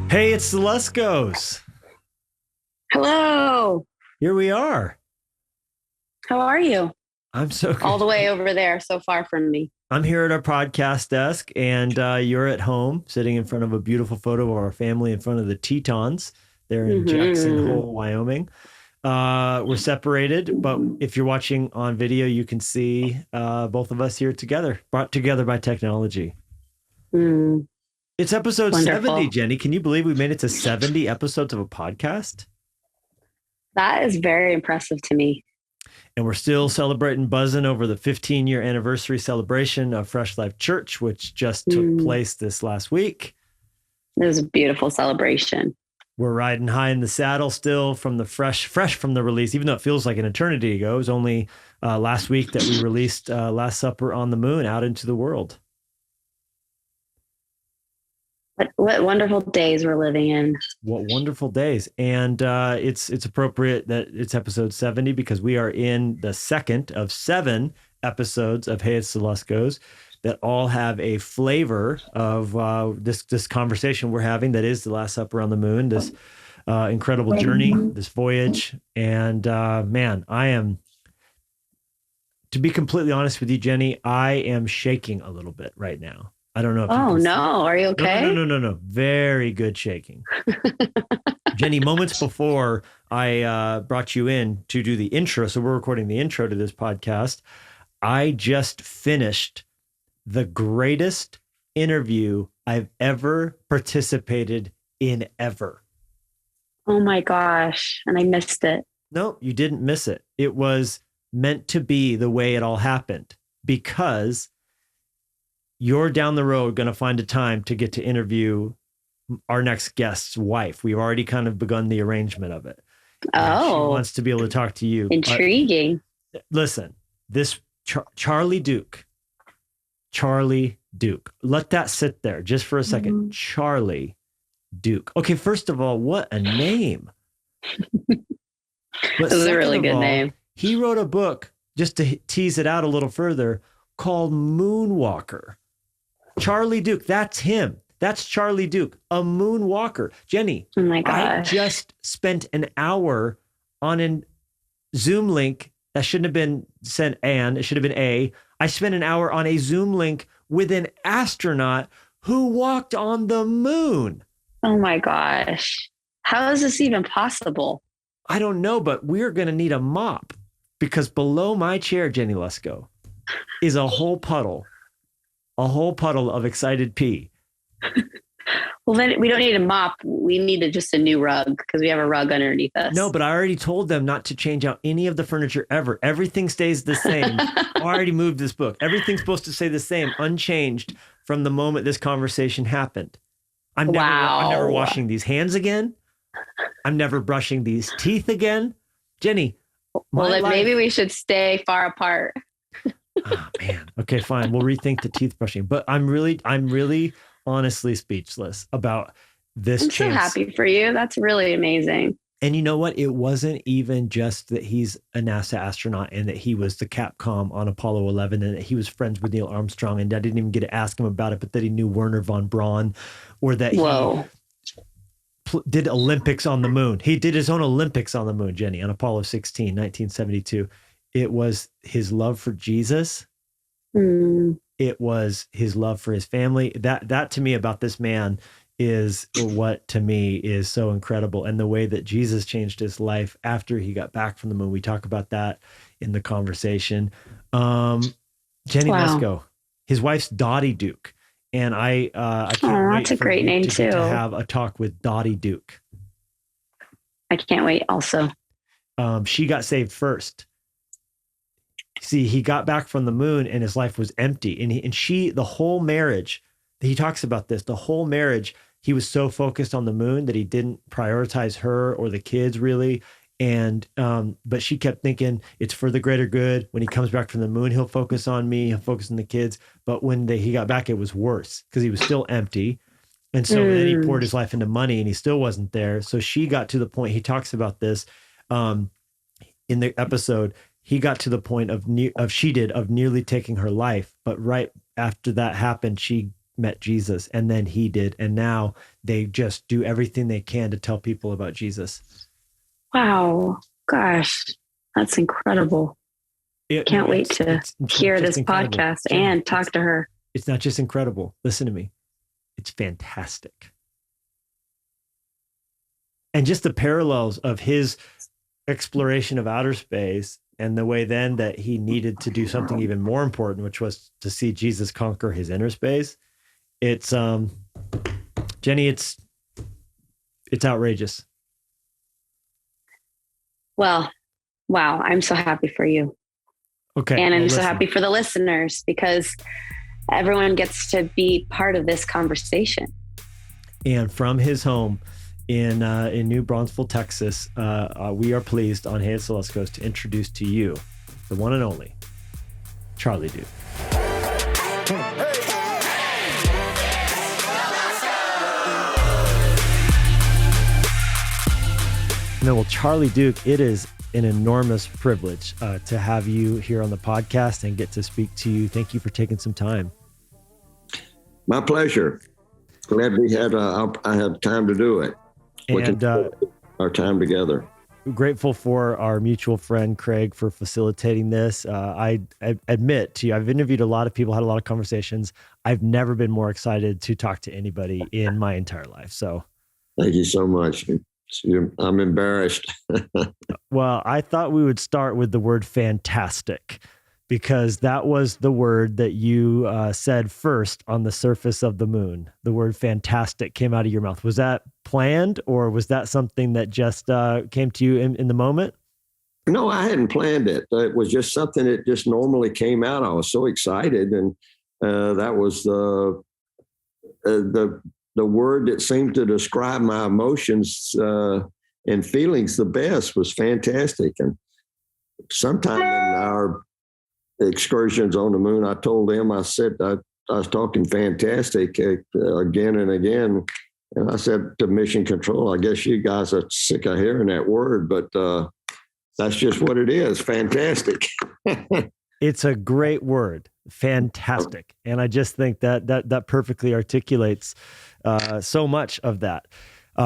Hey, it's the Luskos. Hello. Here we are. How are you? I'm so All good. the way over there, so far from me. I'm here at our podcast desk, and you're at home sitting in front of a beautiful photo of our family in front of the Tetons. They're in Jackson Hmm. Hole, Wyoming. We're separated, but if you're watching on video, you can see both of us here together, brought together by technology. Mm, It's episode 70, wonderful. Jenny. Can you believe we made it to 70 episodes of a podcast? That is very impressive to me. And we're still celebrating, buzzing over the 15-year anniversary celebration of Fresh Life Church, which just took Mm, place this last week. it was a beautiful celebration. We're riding high in the saddle still from the fresh from the release, even though it feels like an eternity ago. It was only last week that we released Last Supper on the Moon out into the world. What wonderful days we're living in. What wonderful days. And it's appropriate that it's episode 70 because we are in the second of 7 episodes of Hey, It's the Luskos that all have a flavor of this conversation we're having that is the Last Supper on the Moon, this incredible journey, this voyage. And man, to be completely honest with you, Jenny, I am shaking a little bit right now. I don't know if you Oh can see. no, are you No, no, no, okay? no, no, no. Very good shaking. Jenny, moments before I brought you in to do the intro, so we're recording the intro to this podcast, I just finished the greatest interview I've ever participated in ever. Oh my gosh, and I missed it. No, you didn't miss it. It was meant to be the way it all happened because you're down the road going to find a time to get to interview our next guest's wife. We've already kind of begun the arrangement of it. And she Oh, wants to be able to talk to you. But intriguing. listen, this Charlie Duke, let that sit there just for a second. Mm. Charlie Duke. Okay, first of all, what a name. But This is a second really of good all, name. he wrote a book, just to tease it out a little further, called Moonwalker. Charlie Duke, that's him. That's Charlie Duke, a moonwalker. Jenny, Oh my I gosh. just spent an hour on a Zoom link that shouldn't have been sent it should have been a. I spent an hour on a Zoom link with an astronaut who walked on the moon. Oh my gosh. How is this even possible? I don't know, but we're going to need a mop because below my chair, Jenny Lusko, is a whole puddle of excited pee. Well, then we don't need a mop. We need just a new rug because we have a rug underneath us. No, but I already told them not to change out any of the furniture ever. Everything stays the same. I already moved this book. Everything's supposed to stay the same, unchanged from the moment this conversation happened. I'm never Wow. washing these hands again. I'm never brushing these teeth again. Jenny, Well, then life. maybe we should stay far apart. Oh man. Okay, fine. We'll rethink the teeth brushing. But I'm really honestly speechless about this I'm chance. so happy for you. That's really amazing. And you know what? It wasn't even just that he's a NASA astronaut and that he was the CapCom on Apollo 11 and that he was friends with Neil Armstrong and I didn't even get to ask him about it, but that he knew Werner von Braun or that Whoa. he did Olympics on the moon. He did his own Olympics on the moon, Jenny, on Apollo 16, 1972. It was his love for Jesus. Mm, It was his love for his family. That to me about this man is what to me is so incredible. And the way that Jesus changed his life after he got back from the moon. We talk about that in the conversation. Jenny wow. Lusko, his wife's Dottie Duke. And I can't Oh, wait that's a for great you name to get to too. have a talk with Dottie Duke. I can't wait also. She got saved first. See, he got back from the moon and his life was empty. And the whole marriage, he talks about this, the whole marriage, he was so focused on the moon that he didn't prioritize her or the kids really. And, but she kept thinking it's for the greater good. When he comes back from the moon, he'll focus on me, he'll focus on the kids. But when he got back, it was worse because he was still empty. And so then he poured his life into money and he still wasn't there. So she got to the point, he talks about this in the episode, he got to the point of nearly taking her life. But right after that happened, she met Jesus, and then he did. And now they just do everything they can to tell people about Jesus. Wow. Gosh, that's incredible. Can't wait to hear this podcast and talk to her. It's not just incredible. Listen to me. It's fantastic. And just the parallels of his exploration of outer space and the way then that he needed to do something even more important, which was to see Jesus conquer his inner space. It's, Jennie, it's outrageous. Well, wow. I'm so happy for you. Okay. And I'm so happy for the listeners because everyone gets to be part of this conversation. And from his home in New Braunfels, Texas, we are pleased on Hey It's Luskos to introduce to you the one and only Charlie Duke. No, well, Charlie Duke, it is an enormous privilege to have you here on the podcast and get to speak to you. Thank you for taking some time. My pleasure. Glad I had time to do it. And our time together. Grateful for our mutual friend Craig for facilitating this. I admit to you, I've interviewed a lot of people, had a lot of conversations. I've never been more excited to talk to anybody in my entire life. So thank you so much. I'm embarrassed. Well, I thought we would start with the word fantastic, because that was the word that you said first on the surface of the moon. The word fantastic came out of your mouth. Was that planned, or was that something that just came to you in the moment? No, I hadn't planned it. It was just something that just normally came out. I was so excited, and that was the word that seemed to describe my emotions and feelings the best was fantastic. And sometime in our excursions on the moon, I told them, I said, I was talking fantastic again and again. And I said to Mission Control, I guess you guys are sick of hearing that word, but that's just what it is. Fantastic. It's a great word. Fantastic. And I just think that perfectly articulates so much of that.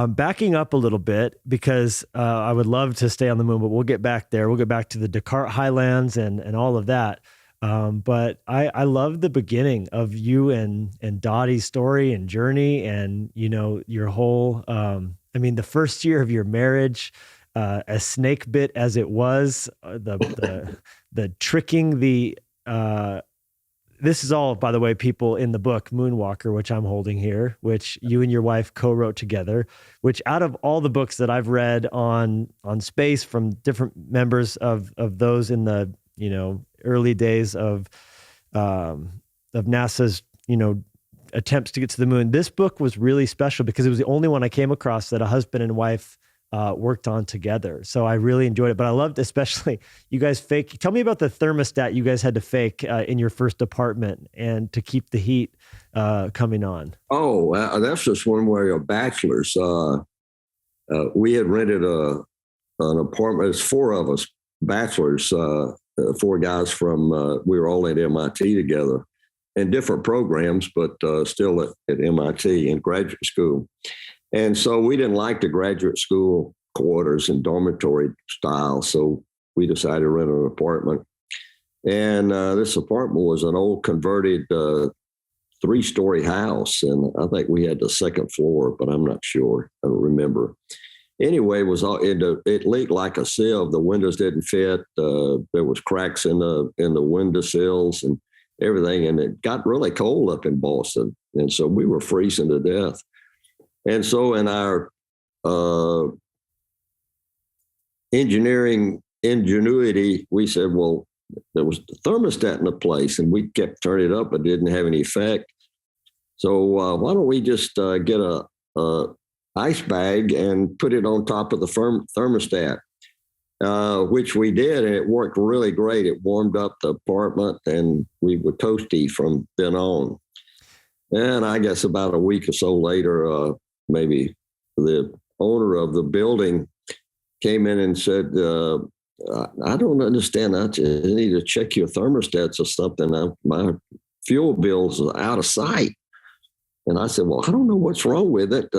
Backing up a little bit, because I would love to stay on the moon, but we'll get back there. We'll get back to the Descartes Highlands and all of that. But I love the beginning of you and Dottie's story and journey, and, you know, your whole, the first year of your marriage, as snake bit as it was, the tricking, this is all, by the way, people in the book Moonwalker, which I'm holding here, which you and your wife co-wrote together, which out of all the books that I've read on space from different members of those in the, you know, early days of NASA's, you know, attempts to get to the moon, this book was really special because it was the only one I came across that a husband and wife worked on together. So I really enjoyed it, but I loved especially you guys tell me about the thermostat you guys had to fake in your first apartment and to keep the heat coming on. Oh, that's just one way of bachelors. We had rented an apartment. It's four of us bachelors, four guys from, we were all at MIT together in different programs, but still at MIT in graduate school. And so we didn't like the graduate school quarters and dormitory style. So we decided to rent an apartment. And this apartment was an old converted 3-story house. And I think we had the second floor, but I'm not sure. I don't remember. Anyway, it leaked like a sieve. The windows didn't fit. There was cracks in the windowsills and everything. And it got really cold up in Boston. And so we were freezing to death. And so in our engineering ingenuity, we said, well, there was the thermostat in the place, and we kept turning it up, but didn't have any effect. So why don't we just get a ice bag and put it on top of the thermostat, which we did, and it worked really great. It warmed up the apartment, and we were toasty from then on. And I guess about a week or so later, maybe the owner of the building came in and said, I don't understand. I just need to check your thermostats or something. My fuel bills are out of sight. And I said, well, I don't know what's wrong with it.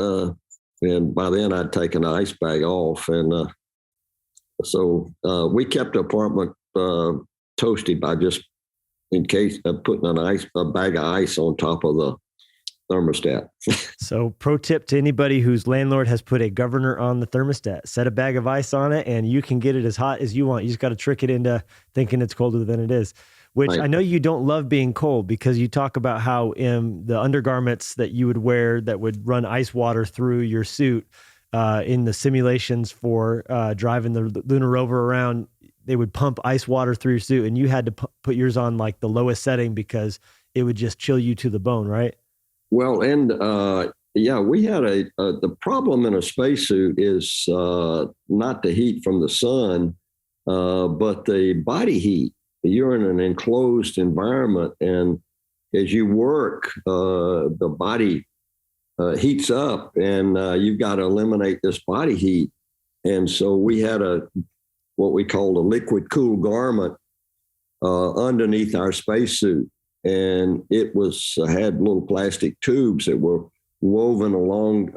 And by then I'd taken the ice bag off. And so we kept the apartment toasty by just in case of putting a bag of ice on top of the thermostat. So pro tip to anybody whose landlord has put a governor on the thermostat, set a bag of ice on it and you can get it as hot as you want. You just got to trick it into thinking it's colder than it is, which I know you don't love being cold, because you talk about how in the undergarments that you would wear that would run ice water through your suit in the simulations for driving the lunar rover around, they would pump ice water through your suit and you had to put yours on like the lowest setting because it would just chill you to the bone, right? Well, and we had the problem in a spacesuit is not the heat from the sun, but the body heat. You're in an enclosed environment, and as you work, the body heats up, and you've got to eliminate this body heat. And so we had what we called a liquid cool garment underneath our spacesuit. And it had little plastic tubes that were woven along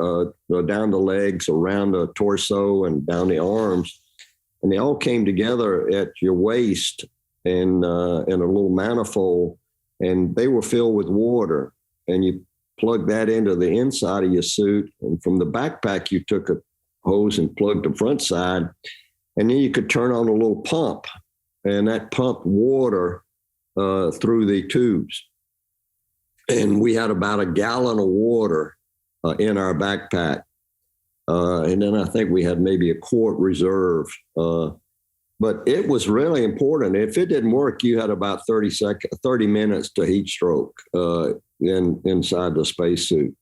down the legs, around the torso, and down the arms, and they all came together at your waist and in a little manifold, and they were filled with water. And you plug that into the inside of your suit, and from the backpack you took a hose and plugged the front side, and then you could turn on a little pump, and that pumped water through the tubes. And we had about a gallon of water in our backpack. And then I think we had maybe a quart reserve. But it was really important. If it didn't work, you had about 30 minutes to heat stroke inside the spacesuit.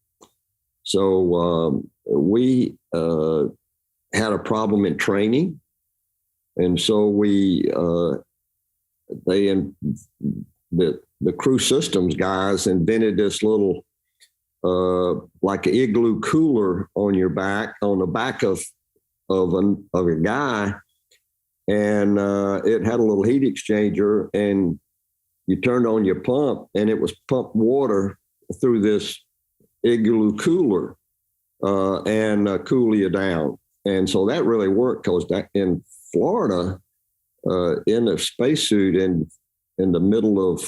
So we had a problem in training. And so the crew systems guys invented this little like an igloo cooler on your back, on the back of a guy, and it had a little heat exchanger, and you turned on your pump, and it was pumped water through this igloo cooler and cool you down. And so that really worked, because in Florida, in a spacesuit in the middle of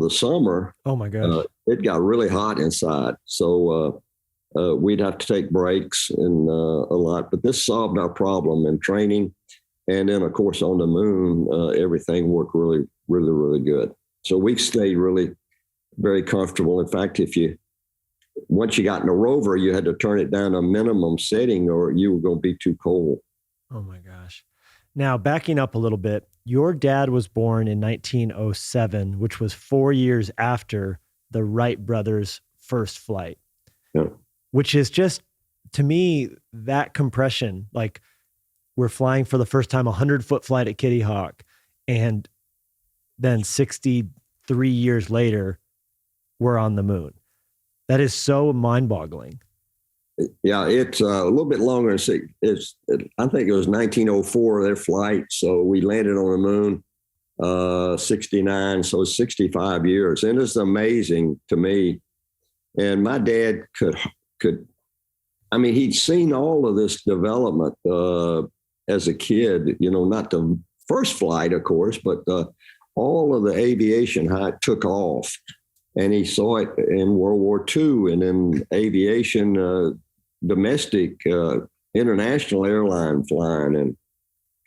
the summer. Oh my gosh! It got really hot inside, so we'd have to take breaks and a lot. But this solved our problem in training, and then of course on the moon, everything worked really, really, really good. So we stayed really very comfortable. In fact, once you got in a rover, you had to turn it down to a minimum setting, or you were going to be too cold. Oh my gosh. Now, backing up a little bit, your dad was born in 1907, which was 4 years after the Wright brothers' first flight, which is just, to me, that compression, like we're flying for the first time 100-foot flight at Kitty Hawk, and then 63 years later, we're on the moon. That is so mind-boggling. Yeah, it's a little bit longer. I think it was 1904, their flight. So we landed on the moon, 69. So it's 65 years. And it's amazing to me. And my dad he'd seen all of this development as a kid, not the first flight, of course, but all of the aviation, how it took off. And he saw it in World War II and in aviation, domestic, international airline flying,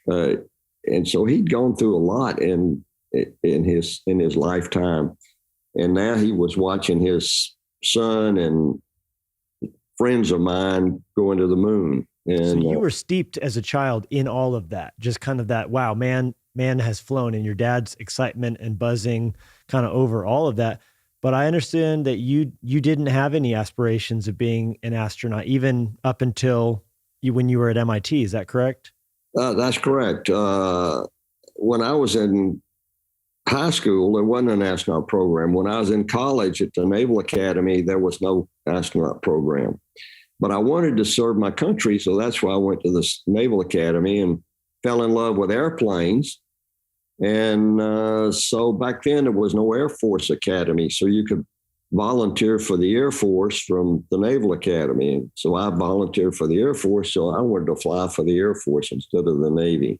and so he'd gone through a lot in his lifetime, and now he was watching his son and friends of mine going to the moon. And so you were steeped as a child in all of that, just kind of that, wow, man has flown, and your dad's excitement and buzzing kind of over all of that. But I understand that you didn't have any aspirations of being an astronaut, even up until when you were at MIT. Is that correct? That's correct. When I was in high school, there wasn't an astronaut program. When I was in college at the Naval Academy, there was no astronaut program. But I wanted to serve my country, so that's why I went to the Naval Academy and fell in love with airplanes. And so back then there was no Air Force Academy, so you could volunteer for the Air Force from the Naval Academy. And so I volunteered for the Air Force. So I wanted to fly for the Air Force instead of the Navy.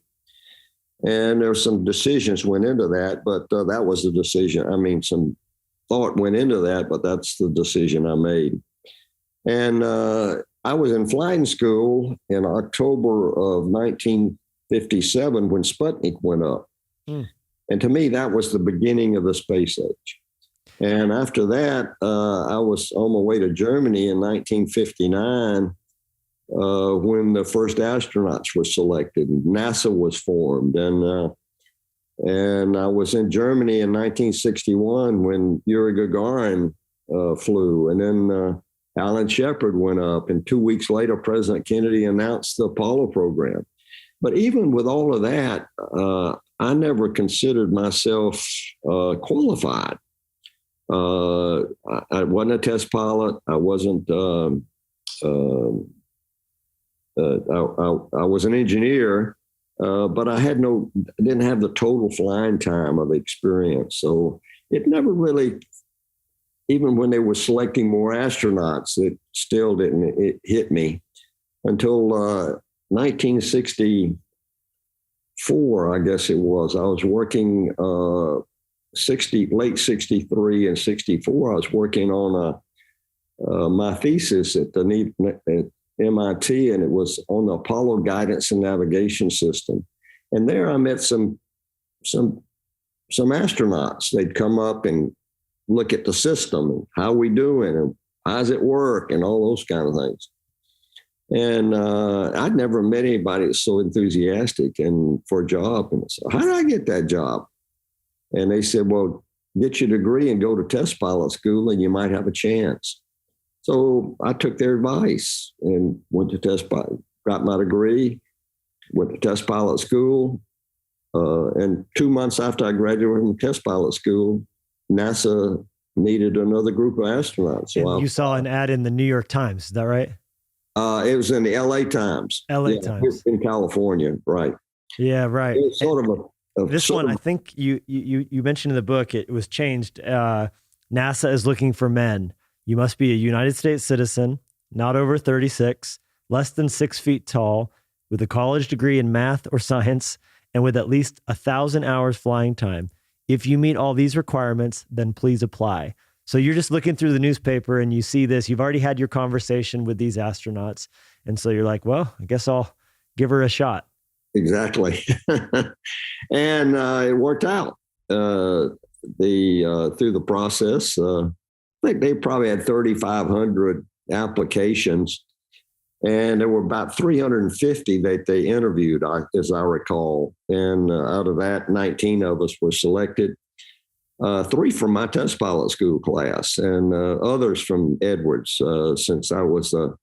And there were some decisions went into that, but that was the decision. I mean, some thought went into that, but that's the decision I made. And I was in flying school in October of 1957 when Sputnik went up. And to me, that was the beginning of the space age. And after that, I was on my way to Germany in 1959 when the first astronauts were selected. NASA was formed. And I was in Germany in 1961 when Yuri Gagarin flew. And then Alan Shepard went up. And 2 weeks later, President Kennedy announced the Apollo program. But even with all of that, I never considered myself qualified. I wasn't a test pilot. I wasn't. I was an engineer, but I didn't have the total flying time of the experience. So it never really, even when they were selecting more astronauts, it still didn't hit me until 1964, I guess it was. I was working late 63 and 64. I was working on my thesis at MIT, and it was on the Apollo guidance and navigation system. And there I met some astronauts. They'd come up and look at the system and how we doing and how's it work and all those kind of things. And I'd never met anybody that's so enthusiastic and for a job. And so, how did I get that job? And they said, well, get your degree and go to test pilot school and you might have a chance. So I took their advice and went to test pilot, got my degree, went to test pilot school. And 2 months after I graduated from test pilot school, NASA needed another group of astronauts. So you saw an ad in the New York Times, is that right? It was in the LA Times. Times. In California, right. Yeah, right. It was sort of this one, I think you mentioned in the book, it was changed. NASA is looking for men. You must be a United States citizen, not over 36, less than 6 feet tall, with a college degree in math or science, and with at least 1,000 hours flying time. If you meet all these requirements, then please apply. So you're just looking through the newspaper and you see this. You've already had your conversation with these astronauts. And so you're like, well, I guess I'll give her a shot. Exactly. And it worked out. Through the process, I think they probably had 3,500 applications, and there were about 350 that they interviewed, as I recall. And out of that, 19 of us were selected. 3 from my test pilot school class, and others from Edwards, since I was the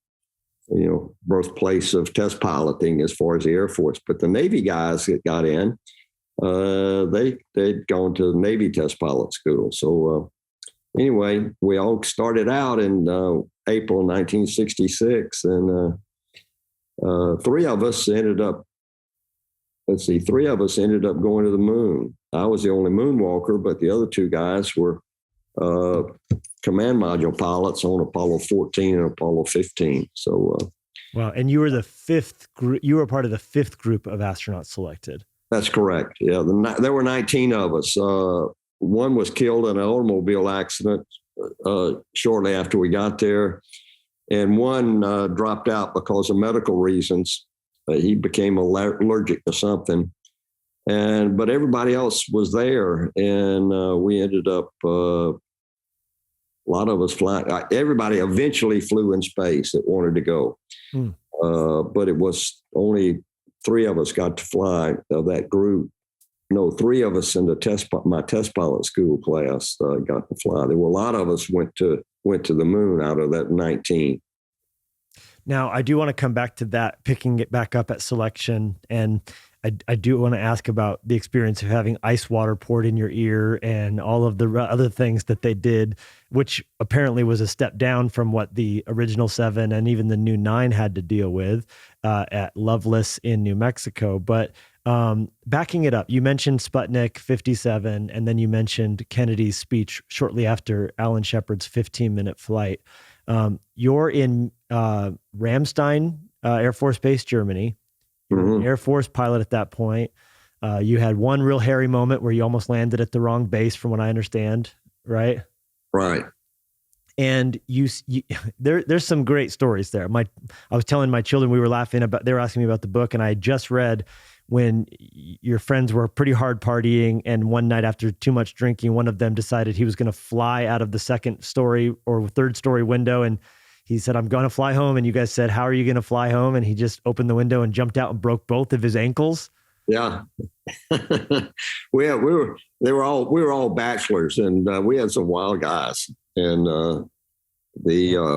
birthplace of test piloting as far as the Air Force. But the Navy guys that got in, they'd gone to Navy test pilot school. So anyway, we all started out in April 1966, and 3 of us ended up going to the moon. I was the only moonwalker, but the other 2 guys were command module pilots on Apollo 14 and Apollo 15. So, wow. And you were the 5th group. You were part of the 5th group of astronauts selected. That's correct. Yeah. There were 19 of us. One was killed in an automobile accident shortly after we got there. And one dropped out because of medical reasons. He became allergic to something. But everybody else was there. And we ended up, a lot of us flying. Everybody eventually flew in space that wanted to go. But it was only 3 of us got to fly of that group. No, 3 of us in my test pilot school class got to fly. There were a lot of us went to the moon out of that 19. Now, I do want to come back to that, picking it back up at selection. And I do want to ask about the experience of having ice water poured in your ear and all of the other things that they did, which apparently was a step down from what the original 7 and even the new 9 had to deal with at Loveless in New Mexico. But Backing it up, you mentioned Sputnik 57, and then you mentioned Kennedy's speech shortly after Alan Shepard's 15-minute flight. You're in Ramstein Air Force Base, Germany. You're an Air Force pilot at that point. You had one real hairy moment where you almost landed at the wrong base, from what I understand, right? Right. And there's some great stories there. I was telling my children, we were laughing about, they were asking me about the book, and I had just read when your friends were pretty hard partying, and one night after too much drinking, one of them decided he was going to fly out of the second story or third story window, and he said, "I'm going to fly home." And you guys said, "How are you going to fly home?" And he just opened the window and jumped out and broke both of his ankles. Yeah. we were all bachelors, and we had some wild guys, and the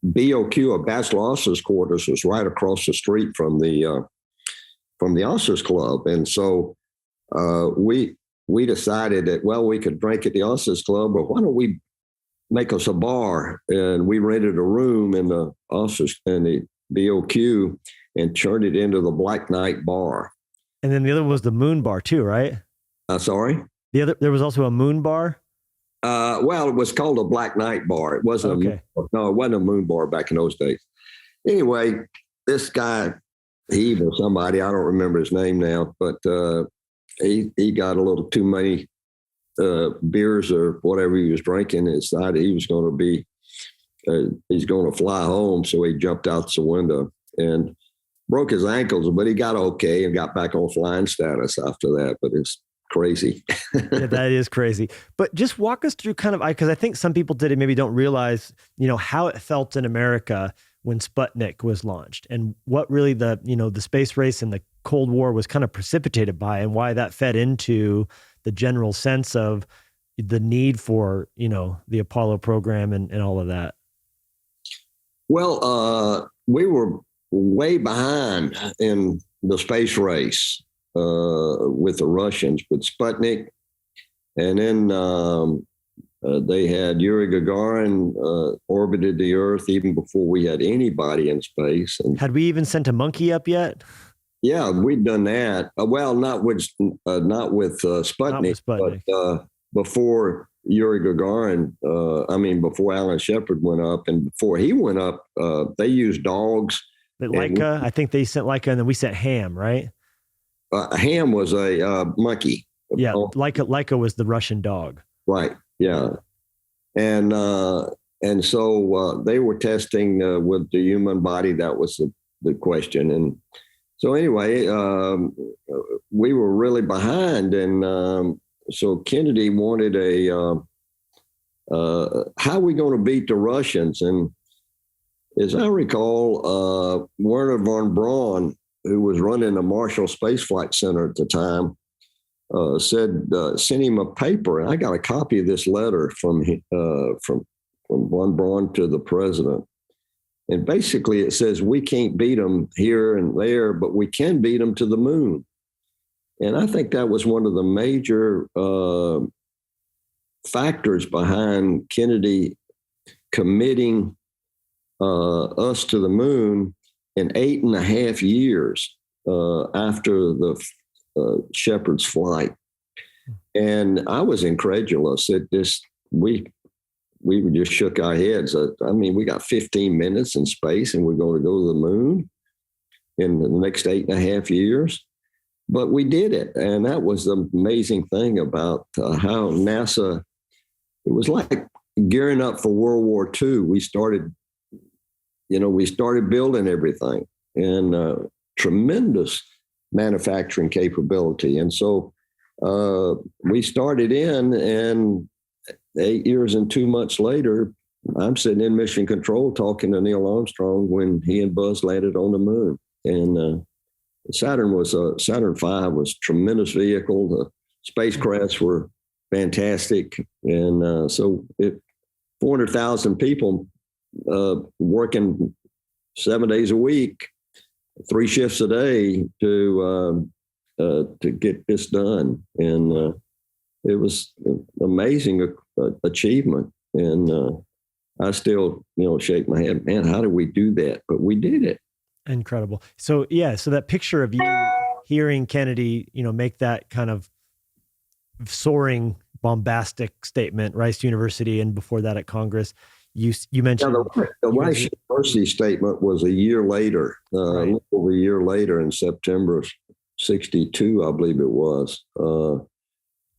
BOQ, or Bachelor Officers Quarters, was right across the street from the Officers Club. And so we decided that, well, we could drink at the Officers Club, but why don't we make us a bar? And we rented a room in the officers and the BOQ and turned it into the Black Knight Bar. And then the other was the Moon Bar too, right? Sorry? There was also a Moon Bar? Well, it was called a Black Knight Bar. It wasn't it wasn't a Moon Bar back in those days. Anyway, this guy, Heave or somebody, I don't remember his name now, but he got a little too many beers or whatever he was drinking, and decided he was going to be, he's going to fly home. So he jumped out the window and broke his ankles, but he got okay and got back on flying status after that. But it's crazy. Yeah, that is crazy. But just walk us through kind of, because I think some people today maybe don't realize, how it felt in America when Sputnik was launched, and what really the space race and the Cold War was kind of precipitated by, and why that fed into the general sense of the need for, the Apollo program and all of that. Well, we were way behind in the space race with the Russians, with Sputnik. And then they had Yuri Gagarin orbited the Earth even before we had anybody in space. And had we even sent a monkey up yet? Yeah, we'd done that. Well, not with Sputnik, but before Yuri Gagarin, before Alan Shepard went up, and before he went up, they used dogs. But Laika, I think they sent Laika, and then we sent Ham, right? Ham was a monkey. Yeah, Laika was the Russian dog. Right. Yeah, and so they were testing with the human body. That was the question, and so anyway, we were really behind, and so Kennedy wanted how are we going to beat the Russians? And as I recall, Werner von Braun, who was running the Marshall Space Flight Center at the time, sent him a paper, and I got a copy of this letter from von Braun to the president. And basically it says, we can't beat them here and there, but we can beat them to the moon. And I think that was one of the major factors behind Kennedy committing us to the moon in 8.5 years after the Shepard's flight. And I was incredulous at this. We just shook our heads. We got 15 minutes in space and we're going to go to the moon in the next 8.5 years. But we did it. And that was the amazing thing about how NASA, it was like gearing up for World War II. We started building everything, and tremendous manufacturing capability. And so we started in, and 8 years and 2 months later, I'm sitting in mission control talking to Neil Armstrong when he and Buzz landed on the moon. And Saturn V was a tremendous vehicle. The spacecrafts were fantastic. And so 400,000 people working 7 days a week, 3 shifts a day to get this done. And it was an amazing achievement. And I still, shake my head, man, how did we do that? But we did it. Incredible. So yeah, so that picture of you hearing Kennedy, make that kind of soaring, bombastic statement, Rice University, and before that at Congress, you mentioned the Rice University statement was a year later, right. A little over a year later in September of '62, I believe it was.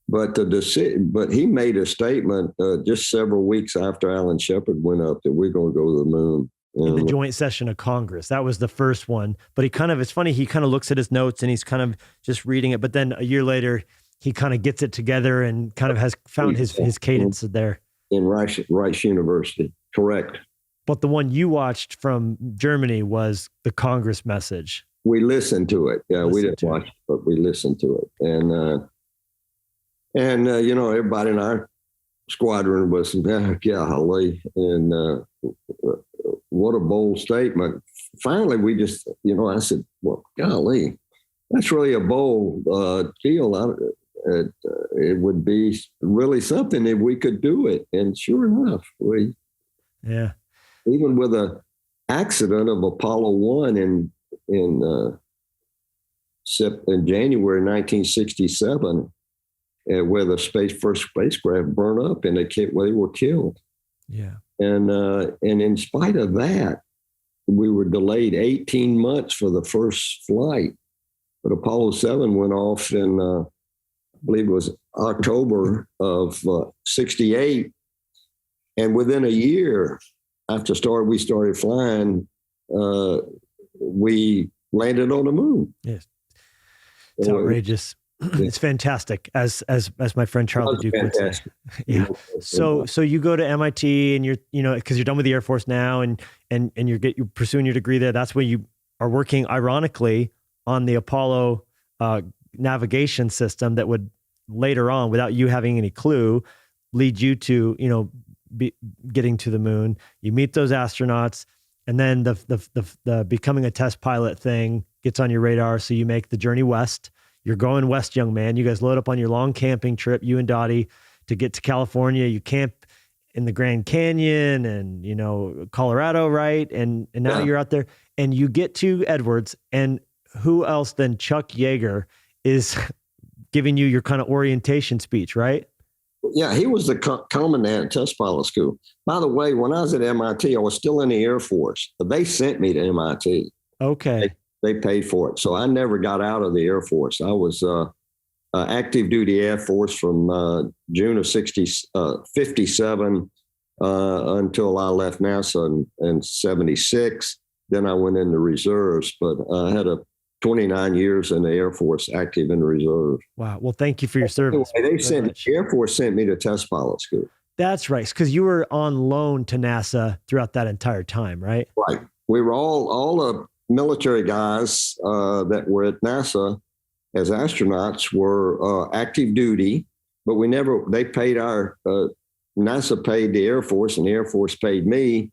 But he made a statement just several weeks after Alan Shepard went up that we're going to go to the moon. In the joint session of Congress. That was the first one. But it's funny, he kind of looks at his notes and he's kind of just reading it. But then a year later, he kind of gets it together and kind of has found his cadence there. In Rice University, correct. But the one you watched from Germany was the Congress message. We listened to it. Yeah, we didn't watch it, but we listened to it. And everybody in our squadron was, golly, and what a bold statement. Finally, we just, I said, well, golly, that's really a bold deal. It would be really something if we could do it. And sure enough, even with an accident of Apollo 1 in January 1967, where the first spacecraft burned up and they were killed. Yeah. And in spite of that, we were delayed 18 months for the first flight. But Apollo 7 went off in, I believe it was October of '68. And within a year after we started flying, we landed on the moon. Yes. It's outrageous. It's fantastic, as my friend Charlie Duke would say. Yeah. So you go to MIT and you're, because you're done with the Air Force now and you're pursuing your degree there. That's when you are working, ironically, on the Apollo navigation system that would later on, without you having any clue, lead you to, getting to the moon. You meet those astronauts, and then the becoming a test pilot thing gets on your radar. So you make the journey west. You're going west, young man. You guys load up on your long camping trip, you and Dottie, to get to California. You camp in the Grand Canyon and, Colorado, right? And now you're out there and you get to Edwards, and who else than Chuck Yeager is giving you your kind of orientation speech, right? Yeah, he was the commandant at Test Pilot School. By the way, when I was at MIT, I was still in the Air Force. They sent me to MIT. Okay. They paid for it. So I never got out of the Air Force. I was active duty Air Force from June of 57 until I left NASA in 76. Then I went in the reserves, but I had 29 years in the Air Force, active in the reserve. Wow. Well, thank you for your service. Anyway, the Air Force sent me to Test Pilot School. That's right. Because you were on loan to NASA throughout that entire time, right? Right. We were all the military guys that were at NASA as astronauts were active duty, but they paid NASA paid the Air Force and the Air Force paid me.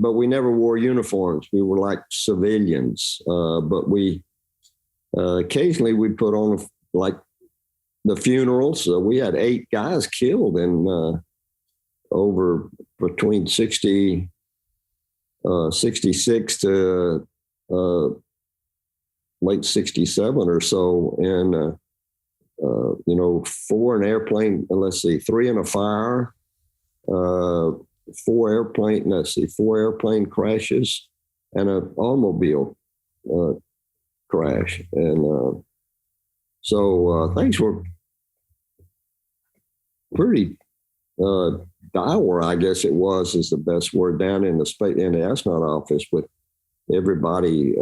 But we never wore uniforms. We were like civilians. But we occasionally we put on like the funerals. We had 8 guys killed in over between 66 to late 67 or so. And, 4 in airplane, 3 in a fire, 4 airplane crashes and an automobile crash. And so things were pretty dour, I guess it is the best word, down in the astronaut office with everybody,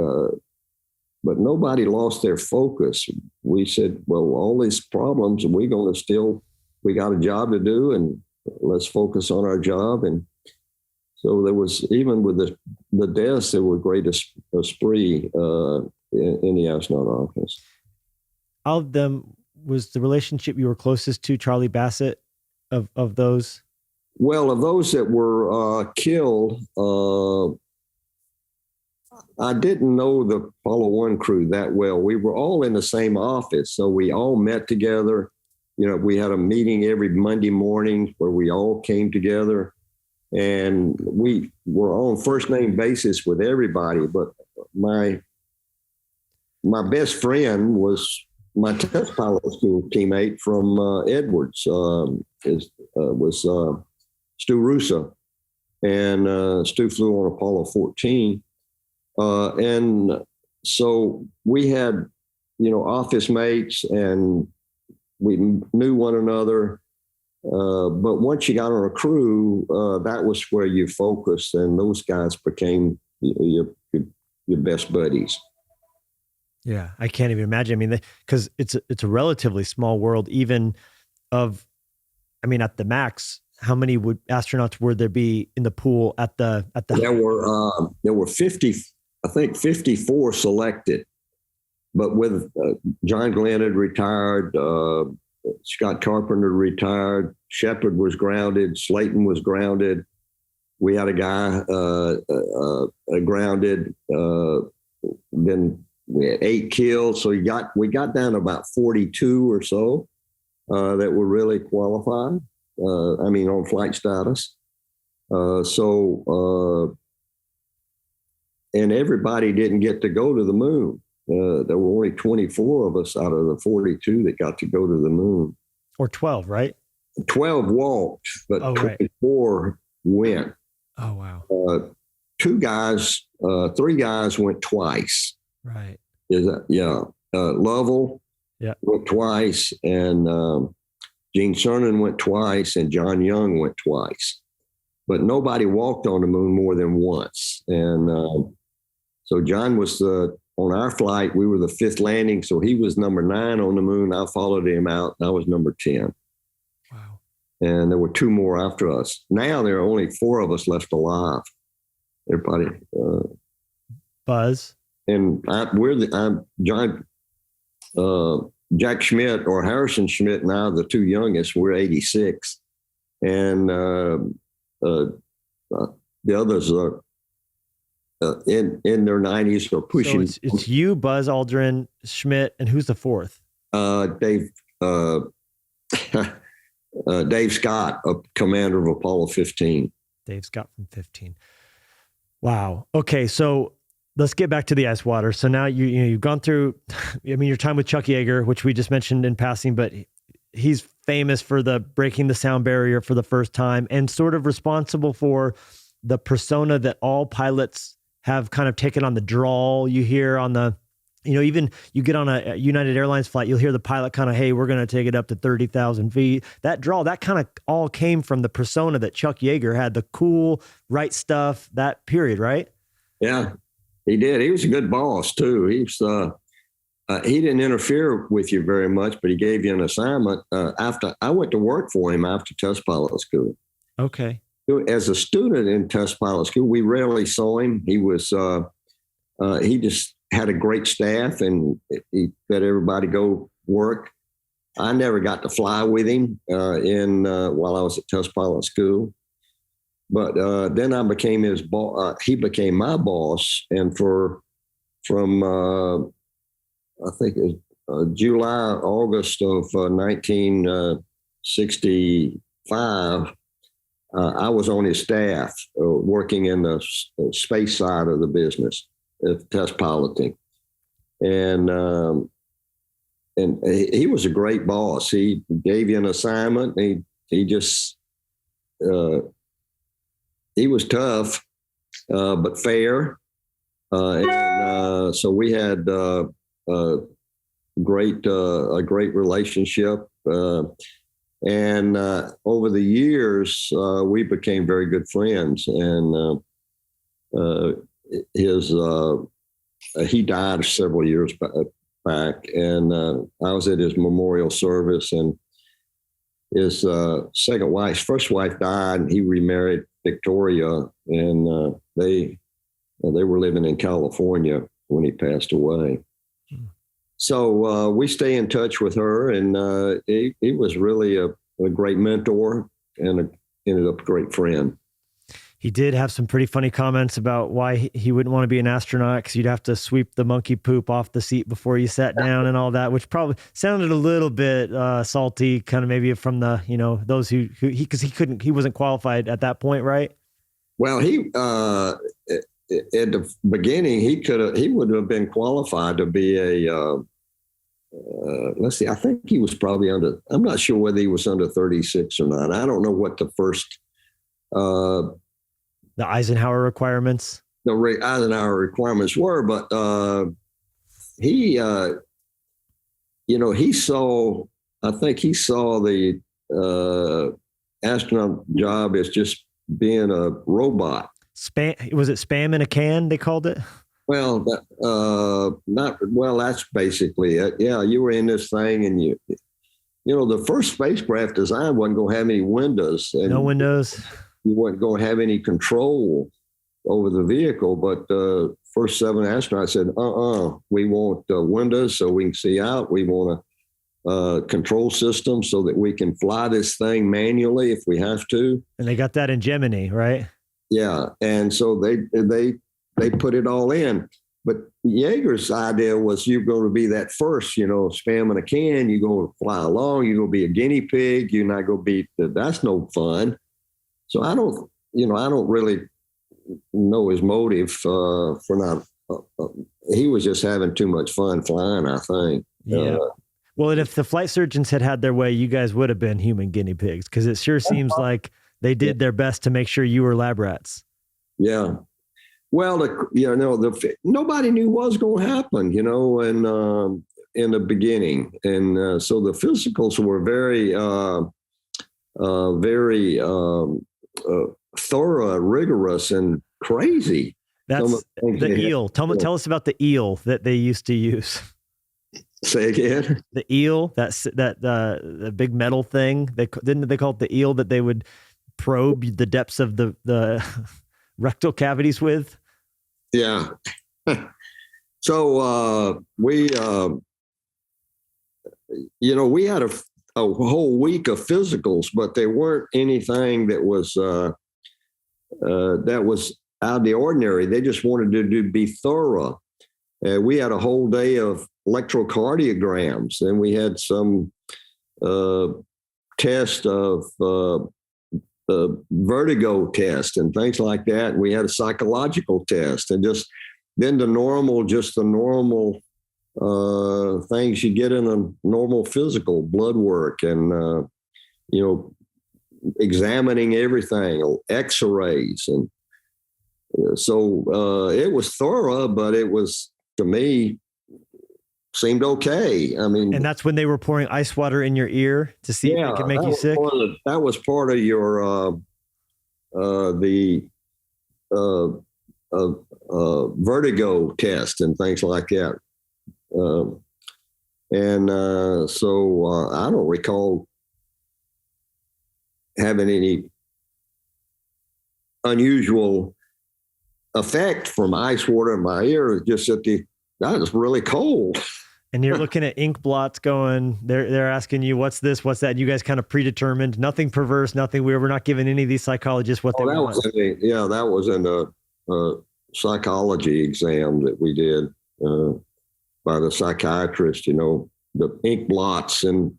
but nobody lost their focus. We said, well, all these problems, we got a job to do, and let's focus on our job. And so there was, even with the deaths, there were great esprit in the astronaut office. Of them, was the relationship you were closest to Charlie Bassett of those? Well, of those that were killed, I didn't know the Apollo 1 crew that well. We were all in the same office, so we all met together. We had a meeting every Monday morning where we all came together. and we were on first name basis with everybody. But my best friend was my test pilot school teammate from Edwards. Was Stu Russo, and Stu flew on Apollo 14, and so we had, office mates, and we knew one another. But once you got on a crew, that was where you focused, and those guys became your best buddies. Yeah, I can't even imagine. I mean, because it's a relatively small world, even at the max. How many astronauts would there be in the pool at the? There were 50, I think 54 selected, but with John Glenn had retired, Scott Carpenter retired, Shepard was grounded, Slayton was grounded. We had a guy grounded. Then we had 8 killed, so we got down to about 42 or so that were really qualified. On flight status. And everybody didn't get to go to the moon. There were only 24 of us out of the 42 that got to go to the moon. Or 12, right? 12 walked, but 24 went. Oh, wow. 3 guys went twice. Right. Lovell went twice, and Gene Cernan went twice, and John Young went twice. But nobody walked on the moon more than once. And so John was on our flight. We were the 5th landing, so he was number 9 on the moon. I followed him out, and I was number 10. Wow. And there were 2 more after us. Now there are only 4 of us left alive. Everybody. Buzz. And John, Jack Schmidt or Harrison Schmidt and I, the 2 youngest, we're 86. And the others are in their 90s or pushing. So it's you, Buzz Aldrin, Schmidt, and who's the 4th? Dave Scott, a commander of Apollo 15. Dave Scott from 15. Wow. Okay, so let's get back to the ice water. So now you've gone through, your time with Chuck Yeager, which we just mentioned in passing, but he's famous for the breaking the sound barrier for the first time and sort of responsible for the persona that all pilots have kind of taken on, the drawl you hear on the, even you get on a United Airlines flight, you'll hear the pilot kind of, hey, we're going to take it up to 30,000 feet. That drawl, that kind of all came from the persona that Chuck Yeager had, the cool, right stuff, that period, right? Yeah, he did. He was a good boss too. He didn't interfere with you very much, but he gave you an assignment. After I went to work for him after test pilot school. Okay. As a student in test pilot school, we rarely saw him. He was, he just had a great staff, and he let everybody go work. I never got to fly with him while I was at test pilot school. But then I became his boss. He became my boss, and from I think it was July, August of 1965, I was on his staff working in the space side of the business, test piloting. And he was a great boss. He gave you an assignment. He just, he was tough, but fair. So we had a great relationship. And over the years, we became very good friends. And he died several years back, and I was at his memorial service. And his first wife died, and he remarried Victoria, and they were living in California when he passed away. So we stay in touch with her, and he was really a great mentor and ended up a great friend. He did have some pretty funny comments about why he wouldn't want to be an astronaut because you'd have to sweep the monkey poop off the seat before you sat down and all that, which probably sounded a little bit salty, kind of maybe from the, those who because he wasn't qualified at that point, right? Well, at the beginning, he would have been qualified to be a, let's see, I think he was probably I'm not sure whether he was under 36 or not. I don't know what the first, the Eisenhower requirements. The Eisenhower requirements were, but he saw the astronaut job as just being a robot. Was it spam in a can, they called it? Well, that's basically it. Yeah, you were in this thing and the first spacecraft design wasn't going to have any windows. And no windows. You weren't going to have any control over the vehicle, but the first 7 astronauts said, we want windows so we can see out. We want a control system so that we can fly this thing manually if we have to. And they got that in Gemini, right? Yeah. And so they put it all in. But Yeager's idea was you're going to be that first, spam in a can, you're going to fly along, you're going to be a guinea pig, you're not going to be, that's no fun. So I don't really know his motive for not. He was just having too much fun flying, I think. Yeah. Well, and if the flight surgeons had their way, you guys would have been human guinea pigs, because it sure seems like they did their best to make sure you were lab rats. Yeah. Well, nobody knew what was going to happen, and in the beginning, and so the physicals were very, very thorough, rigorous, and crazy. That's the eel. Tell us about the eel that they used to use. Say again. The eel, the big metal thing. They call it the eel that they would probe the depths of the rectal cavities with. Yeah. So we had a whole week of physicals, but they weren't anything that was out of the ordinary. They just wanted to be thorough. We had a whole day of electrocardiograms, and we had some test of vertigo test and things like that. And we had a psychological test, and then the normal things you get in a normal physical, blood work and, examining everything, x-rays. And so it was thorough, but it was, to me, seemed okay. I mean, and that's when they were pouring ice water in your ear to see if it could make you sick. That was part of your vertigo test and things like that. So I don't recall having any unusual effect from ice water in my ear. Just that that was really cold. And you're looking at ink blots going, they're asking you, what's this, what's that? And you guys kind of predetermined, nothing perverse, nothing weird. We're not giving any of these psychologists what they want. That was in the psychology exam that we did by the psychiatrist, the ink blots and,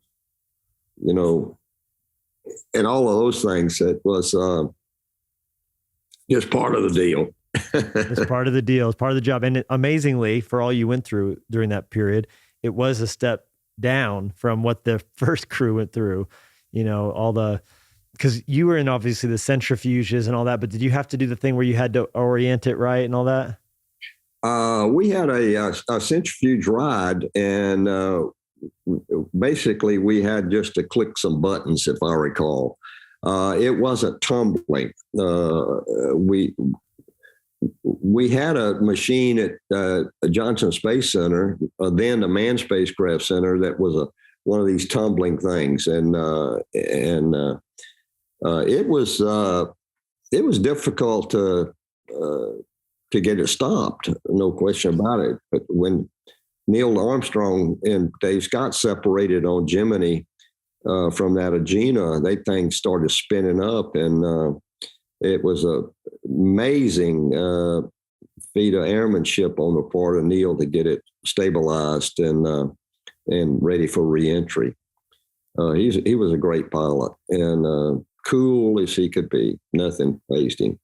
and all of those things. That was just part of the deal. It's part of the deal. It's part of the job. And amazingly, for all you went through during that period, it was a step down from what the first crew went through, because you were in obviously the centrifuges and all that, but did you have to do the thing where you had to orient it right and all that? We had a centrifuge ride, and basically we had just to click some buttons, if I recall. It wasn't tumbling. We had a machine at Johnson Space Center, then the Manned Spacecraft Center, that was one of these tumbling things, and it was difficult to get it stopped, no question about it. But when Neil Armstrong and Dave Scott separated on Gemini from that Agena, things started spinning up, and it was amazing feat of airmanship on the part of Neil to get it stabilized and ready for reentry. He was a great pilot and cool as he could be. Nothing fazed him.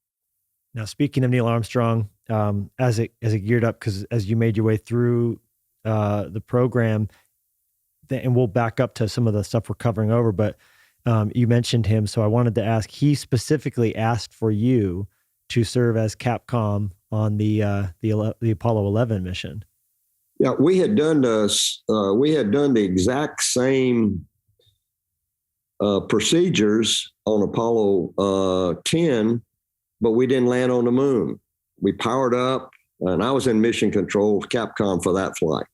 Now, speaking of Neil Armstrong, as it geared up, because as you made your way through the program, and we'll back up to some of the stuff we're covering over, but you mentioned him, so I wanted to ask. He specifically asked for you to serve as CapCom on the Apollo 11 mission. Yeah, we had done the exact same procedures on Apollo 10, but we didn't land on the moon. We powered up, and I was in mission control, CapCom for that flight.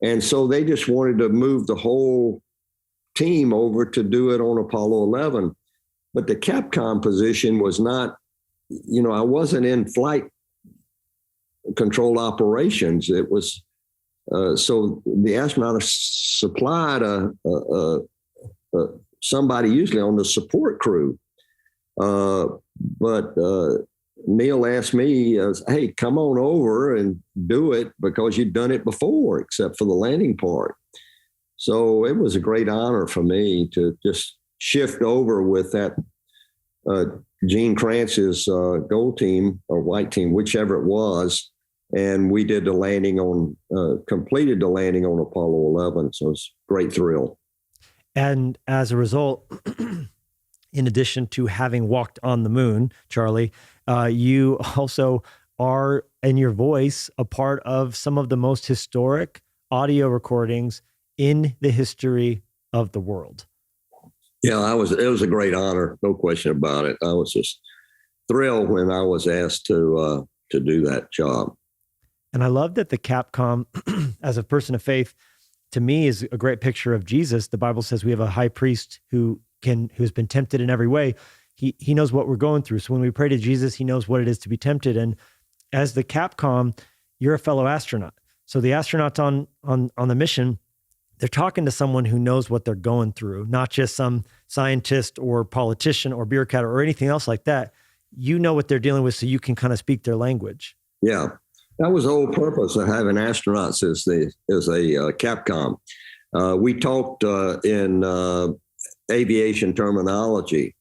And so they just wanted to move the whole team over to do it on Apollo 11. But the CapCom position was not, I wasn't in flight control operations. It was, so the astronaut supplied somebody usually on the support crew. But Neil asked me, hey, come on over and do it because you've done it before, except for the landing part. So it was a great honor for me to just shift over with that Gene Kranz's gold team or white team, whichever it was. And we did the landing completed the landing on Apollo 11. So it's a great thrill. And as a result, in addition to having walked on the moon, Charlie, you also are, in your voice, a part of some of the most historic audio recordings in the history of the world. Yeah, it was a great honor, no question about it. I was just thrilled when I was asked to do that job. And I love that the CapCom, as a person of faith, to me is a great picture of Jesus. The Bible says we have a high priest who's been tempted in every way. He knows what we're going through. So when we pray to Jesus, he knows what it is to be tempted. And as the CapCom, you're a fellow astronaut. So the astronauts on the mission, they're talking to someone who knows what they're going through, not just some scientist or politician or bureaucrat or anything else like that. You know what they're dealing with, so you can kind of speak their language. Yeah, that was the whole purpose of having astronauts as a CapCom. We talked in aviation terminology,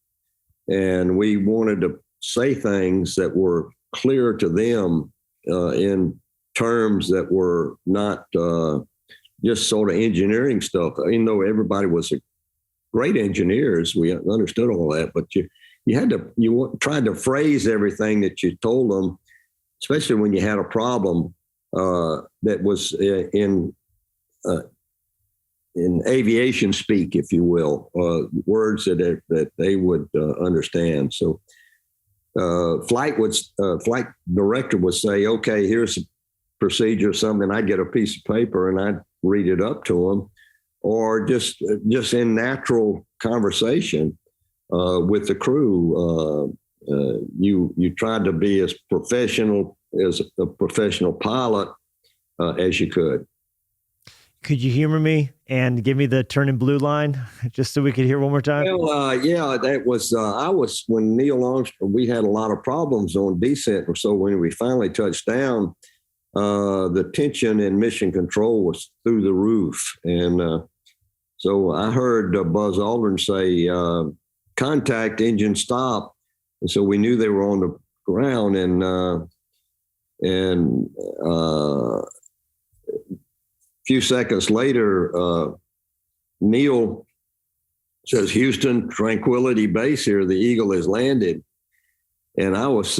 and we wanted to say things that were clear to them in terms that were not just sort of engineering stuff. Even though everybody was great engineers, we understood all that, but you tried to phrase everything that you told them, especially when you had a problem that was in aviation speak, if you will, words that they would understand. So flight director would say, okay, here's a procedure or something. I'd get a piece of paper and I'd read it up to them, or just in natural conversation with the crew. You tried to be as professional as a professional pilot as you could. Could you humor me and give me the turning blue line just so we could hear one more time? Well, yeah, that was, when Neil Armstrong, we had a lot of problems on descent. And so when we finally touched down, the tension in mission control was through the roof. And so I heard Buzz Aldrin say, contact, engine stop. And so we knew they were on the ground, and a few seconds later, Neil says, Houston, Tranquility Base here. The Eagle has landed. And I was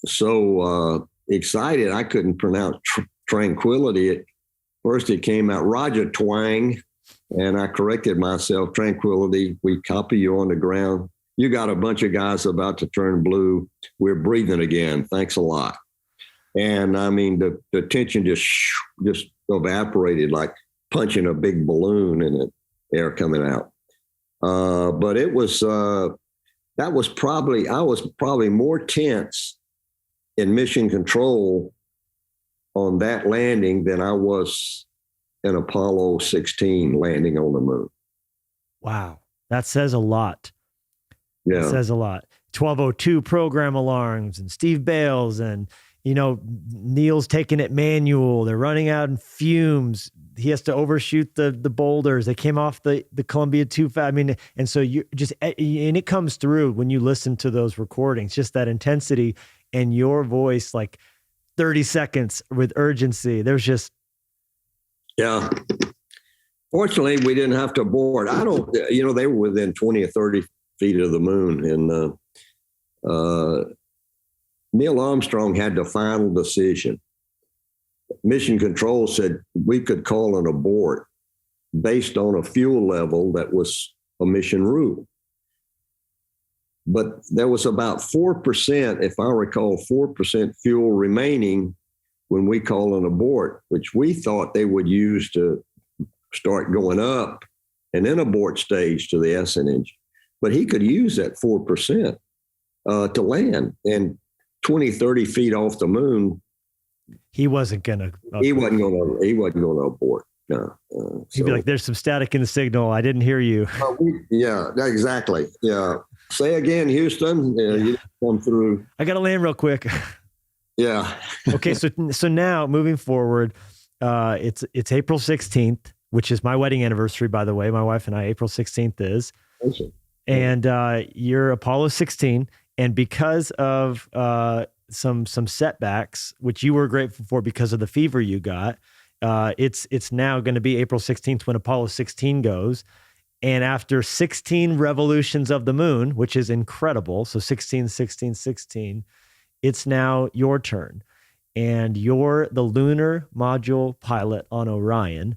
so excited, I couldn't pronounce Tranquility. At first it came out Roger Twang, and I corrected myself, Tranquility. We copy you on the ground. You got a bunch of guys about to turn blue. We're breathing again. Thanks a lot. And I mean, the tension just evaporated like punching a big balloon and the air coming out. But it was, I was probably more tense in mission control on that landing than I was in Apollo 16 landing on the moon. Wow. That says a lot. Yeah. It says a lot. 1202 program alarms and Steve Bales and, Neil's taking it manual. They're running out in fumes. He has to overshoot the boulders. They came off the Columbia too fast. I mean, and so and it comes through when you listen to those recordings, just that intensity and your voice, like 30 seconds with urgency. There's just. Yeah. Fortunately, we didn't have to abort. They were within 20 or 30 feet of the moon. And Neil Armstrong had the final decision. Mission Control said we could call an abort based on a fuel level that was a mission route. But there was about 4%, if I recall, 4% fuel remaining when we call an abort, which we thought they would use to start going up and then abort stage to the ascent engine. But he could use that 4% to land. And 20, 30 feet off the moon, he wasn't going to abort. No. He'd be like, there's some static in the signal. I didn't hear you. Yeah, exactly. Yeah. Say again, Houston. Yeah. You come through. I got to land real quick. Yeah. Okay. So now moving forward, it's April 16th, which is my wedding anniversary, by the way. My wife and I, April 16th is. Awesome. And you're Apollo 16. And because of some setbacks, which you were grateful for because of the fever you got, it's now going to be April 16th when Apollo 16 goes. And after 16 revolutions of the moon, which is incredible, so 16, 16, 16, it's now your turn. And you're the lunar module pilot on Orion.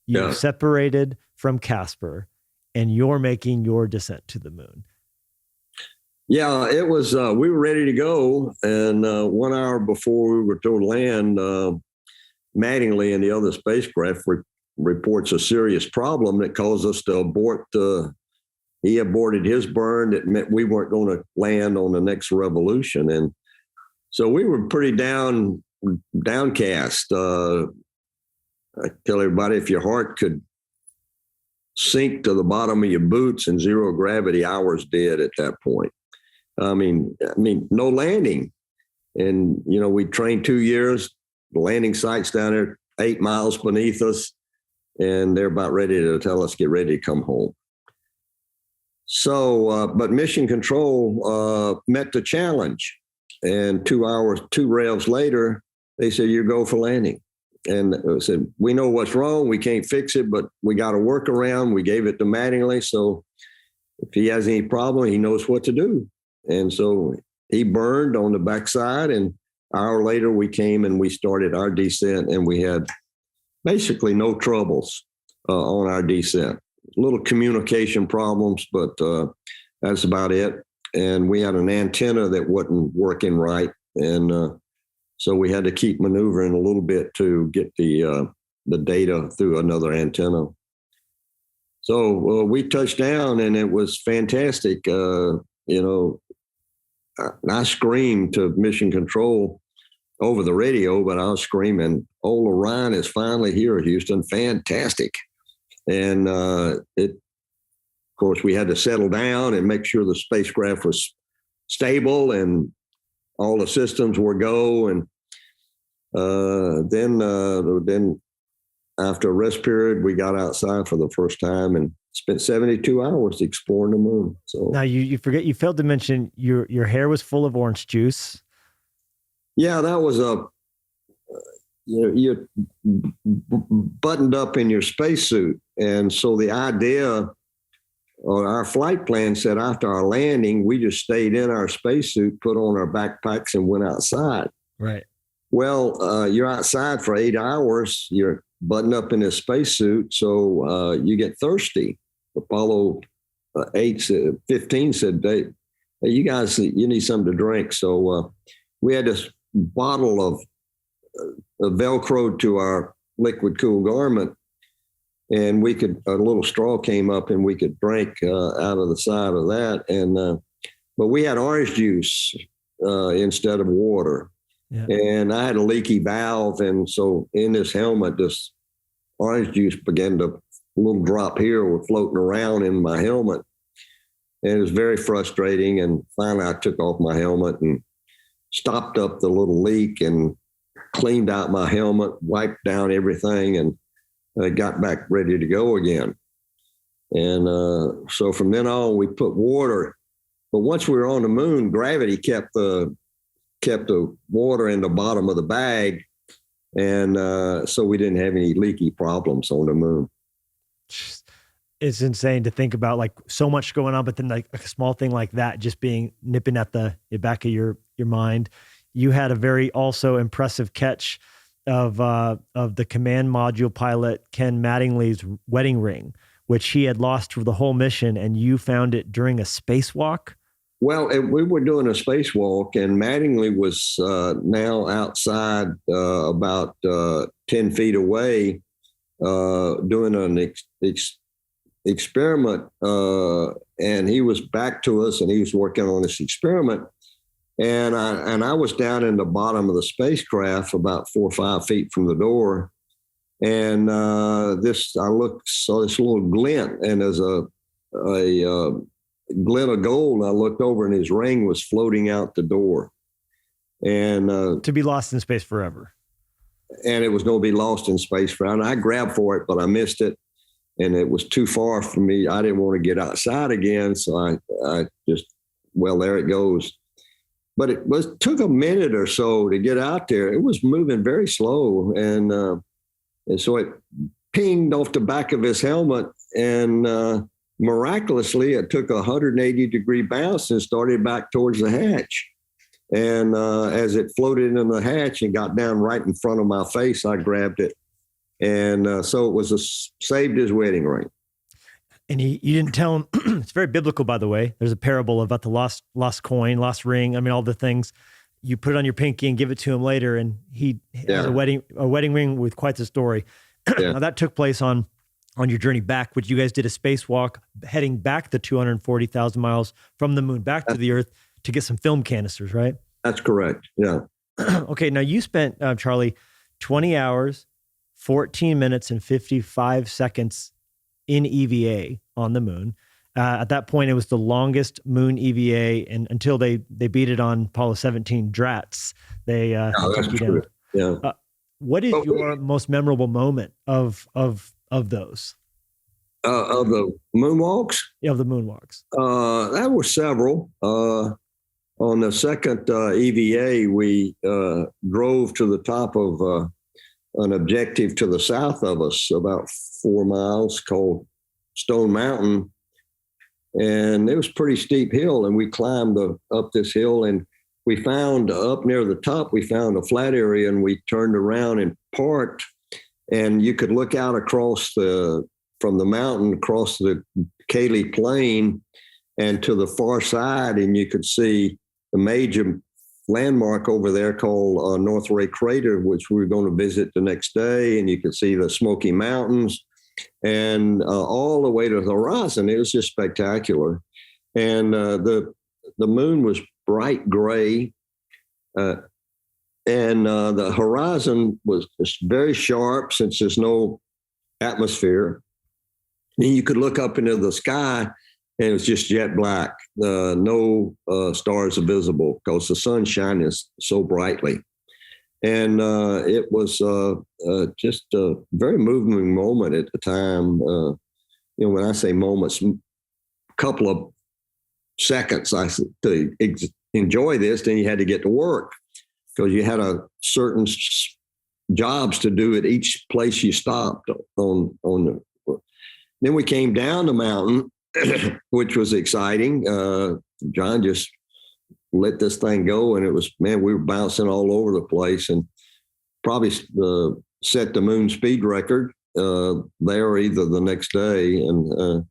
You've separated from Casper, and you're making your descent to the moon. Yeah, it was, we were ready to go. And 1 hour before we were to land, Mattingly and the other spacecraft reports a serious problem that caused us to abort. He aborted his burn. It meant we weren't going to land on the next revolution. And so we were pretty downcast. I tell everybody, if your heart could sink to the bottom of your boots in zero gravity, ours did at that point. I mean, no landing. And, we trained 2 years, the landing site's down there 8 miles beneath us, and they're about ready to tell us, get ready to come home. So, but Mission Control met the challenge. And 2 revs later, they said, you go for landing. And I said, we know what's wrong. We can't fix it, but we got a workaround. We gave it to Mattingly. So if he has any problem, he knows what to do. And so he burned on the backside, and an hour later we came and we started our descent, and we had basically no troubles on our descent. Little communication problems, but that's about it. And we had an antenna that wasn't working right. And so we had to keep maneuvering a little bit to get the data through another antenna. So we touched down, and it was fantastic. I screamed to Mission Control over the radio, but I was screaming, "Old Orion is finally here, Houston! Fantastic!" And of course, we had to settle down and make sure the spacecraft was stable and all the systems were go. And then after a rest period, we got outside for the first time and spent 72 hours exploring the moon. So now you failed to mention your hair was full of orange juice. Yeah, that was you're buttoned up in your spacesuit. And so the idea, or our flight plan said after our landing, we just stayed in our spacesuit, put on our backpacks, and went outside. Right. Well, you're outside for 8 hours. You're buttoned up in a spacesuit, so you get thirsty. Apollo 15 said, "Hey, you guys, you need something to drink." So we had this bottle of Velcro to our liquid cool garment, and a little straw came up, and we could drink out of the side of that. And but we had orange juice instead of water. Yeah. And I had a leaky valve, and so in this helmet, this orange juice began to, a little drop here was floating around in my helmet. it was very frustrating. And finally I took off my helmet and stopped up the little leak and cleaned out my helmet, wiped down everything, and got back ready to go again. And so from then on, we put water. But once we were on the moon, gravity kept the water in the bottom of the bag. And so we didn't have any leaky problems on the moon. It's insane to think about, like, so much going on, but then like a small thing like that just being nipping at the back of your mind. You had a very also impressive catch of the command module pilot Ken Mattingly's wedding ring, which he had lost for the whole mission, and you found it during a spacewalk. Well, we were doing a spacewalk, and Mattingly was now outside about 10 feet away doing an experiment, and he was back to us, and he was working on this experiment. And I was down in the bottom of the spacecraft about 4 or 5 feet from the door. And saw this little glint, and there's a glint of gold. And I looked over, and his ring was floating out the door. And to be lost in space forever. And it was going to be lost in space forever. And I grabbed for it, but I missed it. And it was too far for me. I didn't want to get outside again. So I just, well, there it goes. But it took a minute or so to get out there. It was moving very slow. And so it pinged off the back of his helmet. And miraculously, it took a 180-degree bounce and started back towards the hatch. And as it floated in the hatch and got down right in front of my face, I grabbed it. And so it was saved his wedding ring. And you didn't tell him. It's very biblical, by the way. There's a parable about the lost coin, lost ring. I mean, all the things. You put it on your pinky and give it to him later, and he has a wedding ring with quite the story. Yeah. Now that took place on your journey back, which you guys did a spacewalk heading back the 240,000 miles from the moon back to the Earth to get some film canisters, right? That's correct. Yeah. Okay. Now you spent, Charlie, 20 hours, 14 minutes, and 55 seconds in EVA on the moon. At that point, it was the longest moon EVA, and until they beat it on Apollo 17 DRATS, they took you down. Yeah. What is your most memorable moment of those? Of the moonwalks? Yeah, of the moonwalks. There were several. On the second EVA, we drove to the top of an objective to the south of us, about 4 miles, called Stone Mountain. And it was a pretty steep hill, and we climbed up this hill, and we found up near the top, we found a flat area, and we turned around and parked, and you could look out from the mountain across the Cayley Plain and to the far side, and you could see the major landmark over there called North Ray Crater, which we were going to visit the next day, and you could see the Smoky Mountains and all the way to the horizon. It was just spectacular. And the moon was bright gray, and the horizon was just very sharp since there's no atmosphere. And you could look up into the sky, and it was just jet black. No stars are visible because the sun shines so brightly. And it was just a very moving moment at the time. When I say moments, a couple of seconds to enjoy this, then you had to get to work because you had a certain jobs to do at each place you stopped on the. Then we came down the mountain, which was exciting. John just let this thing go, and it was, man, we were bouncing all over the place, and probably set the moon speed record there either the next day. And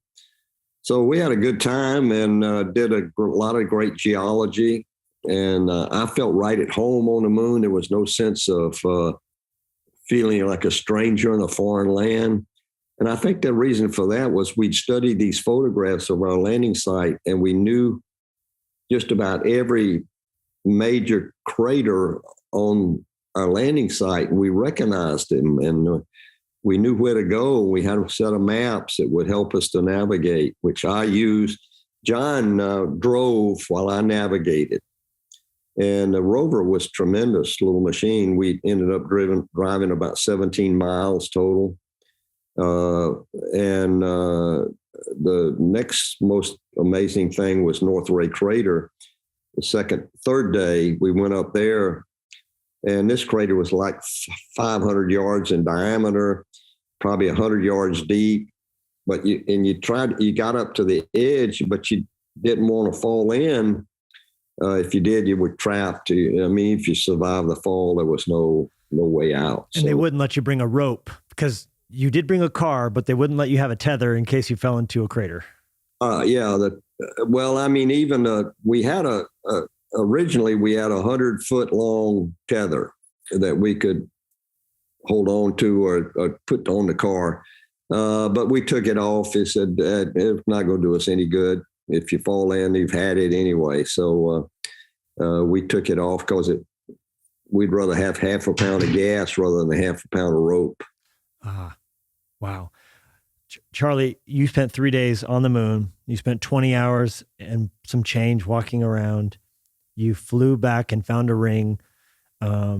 so we had a good time and did a lot of great geology. And I felt right at home on the moon. There was no sense of feeling like a stranger in a foreign land. And I think the reason for that was we'd studied these photographs of our landing site, and we knew just about every major crater on our landing site, and we recognized them, and we knew where to go. We had a set of maps that would help us to navigate, which I used John drove while I navigated. And the rover was tremendous little machine. We ended up driving about 17 miles total. And the next most amazing thing was North Ray Crater. The third day, we went up there, and this crater was like 500 yards in diameter, probably 100 yards deep. But you got up to the edge, but you didn't want to fall in. If you did, you were trapped. If you survived the fall, there was no way out. And they wouldn't let you bring a rope because you did bring a car, but they wouldn't let you have a tether in case you fell into a crater. We had originally we had 100-foot long tether that we could hold on to or put on the car. But we took it off. It said, it's not going to do us any good. If you fall in, you've had it anyway. So we took it off because we'd rather have half a pound of gas rather than half a pound of rope. Wow. Charlie, you spent 3 days on the moon. You spent 20 hours and some change walking around. You flew back and found a ring. I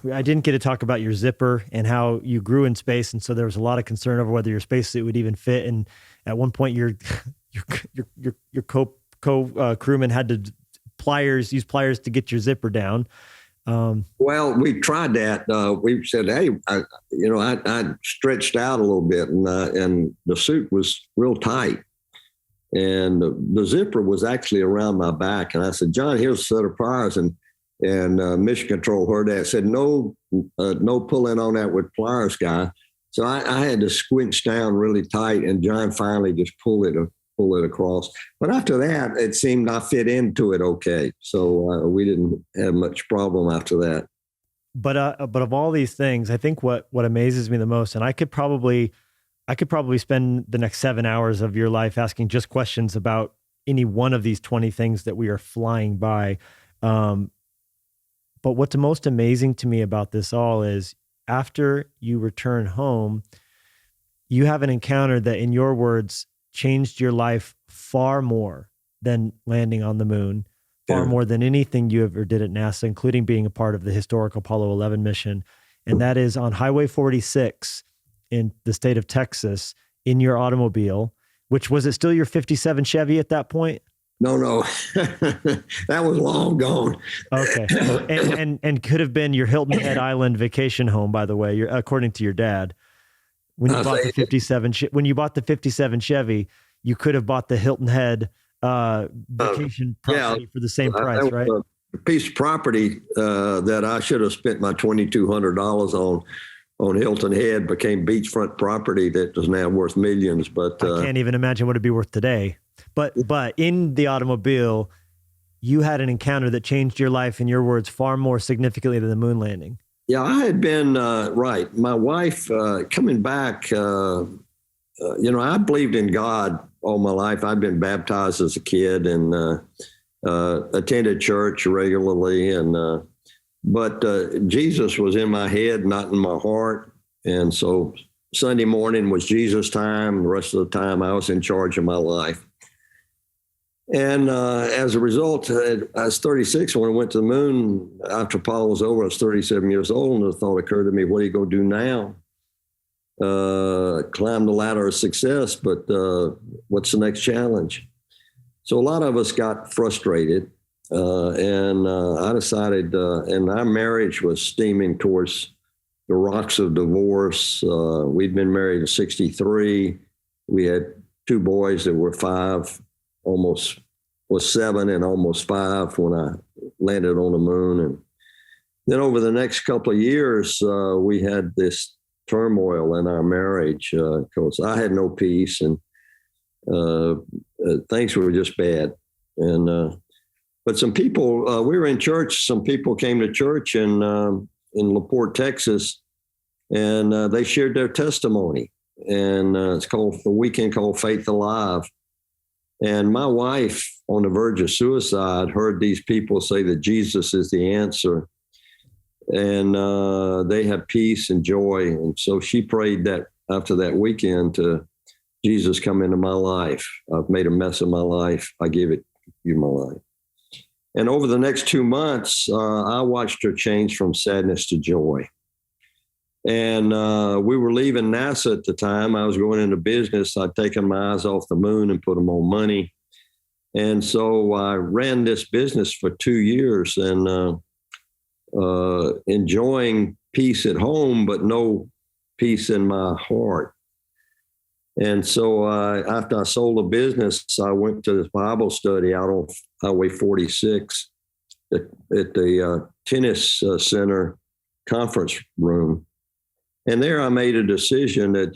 didn't get to talk about your zipper and how you grew in space. And so there was a lot of concern over whether your spacesuit would even fit. And at one point your crewman had to use pliers to get your zipper down. Well, we tried that. We said, hey, I stretched out a little bit and the suit was real tight. And the zipper was actually around my back. And I said, John, here's a set of pliers. And Mission Control heard that, said, no pulling on that with pliers, guy. So I had to squinch down really tight, and John finally just pull it across. But after that, it seemed I fit into it okay. So we didn't have much problem after that. But of all these things, I think what amazes me the most, and I could probably spend the next 7 hours of your life asking just questions about any one of these 20 things that we are flying by. But what's most amazing to me about this all is after you return home, you have an encounter that, in your words, changed your life far more than landing on the moon, far more than anything you ever did at NASA, including being a part of the historic Apollo 11 mission. And that is on Highway 46 in the state of Texas in your automobile, which was it still your 57 Chevy at that point? No, that was long gone. Okay. And could have been your Hilton Head Island vacation home, by the way, according to your dad. When you bought the 57 Chevy, you could have bought the Hilton Head vacation property for the same price, right? A piece of property that I should have spent my $2,200 on Hilton Head became beachfront property that is now worth millions. But I can't even imagine what it'd be worth today. But in the automobile, you had an encounter that changed your life, in your words, far more significantly than the moon landing. Yeah, I had been, right. My wife, coming back, I believed in God all my life. I'd been baptized as a kid and attended church regularly. But Jesus was in my head, not in my heart. And so Sunday morning was Jesus time. The rest of the time I was in charge of my life. And as a result, I was 36 when I went to the moon. After Apollo was over, I was 37 years old, and the thought occurred to me, what are you going to do now? Climb the ladder of success, but what's the next challenge? So a lot of us got frustrated, and I decided, and our marriage was steaming towards the rocks of divorce. We'd been married at 63. We had 2 boys that were 5. Almost was 7 and almost 5 when I landed on the moon. And then over the next couple of years, we had this turmoil in our marriage because I had no peace and things were just bad. And but some people, we were in church. Some people came to church in LaPorte, Texas, and they shared their testimony. And it's called the weekend called Faith Alive. And my wife, on the verge of suicide, heard these people say that Jesus is the answer. And they have peace and joy. And so she prayed that after that weekend to Jesus, come into my life. I've made a mess of my life. I give it you my life. And over the next 2 months, I watched her change from sadness to joy. And we were leaving NASA at the time. I was going into business. I'd taken my eyes off the moon and put them on money. And so I ran this business for 2 years and enjoying peace at home, but no peace in my heart. And so after I sold the business, I went to this Bible study out on Highway 46 at the tennis center conference room. And there I made a decision that,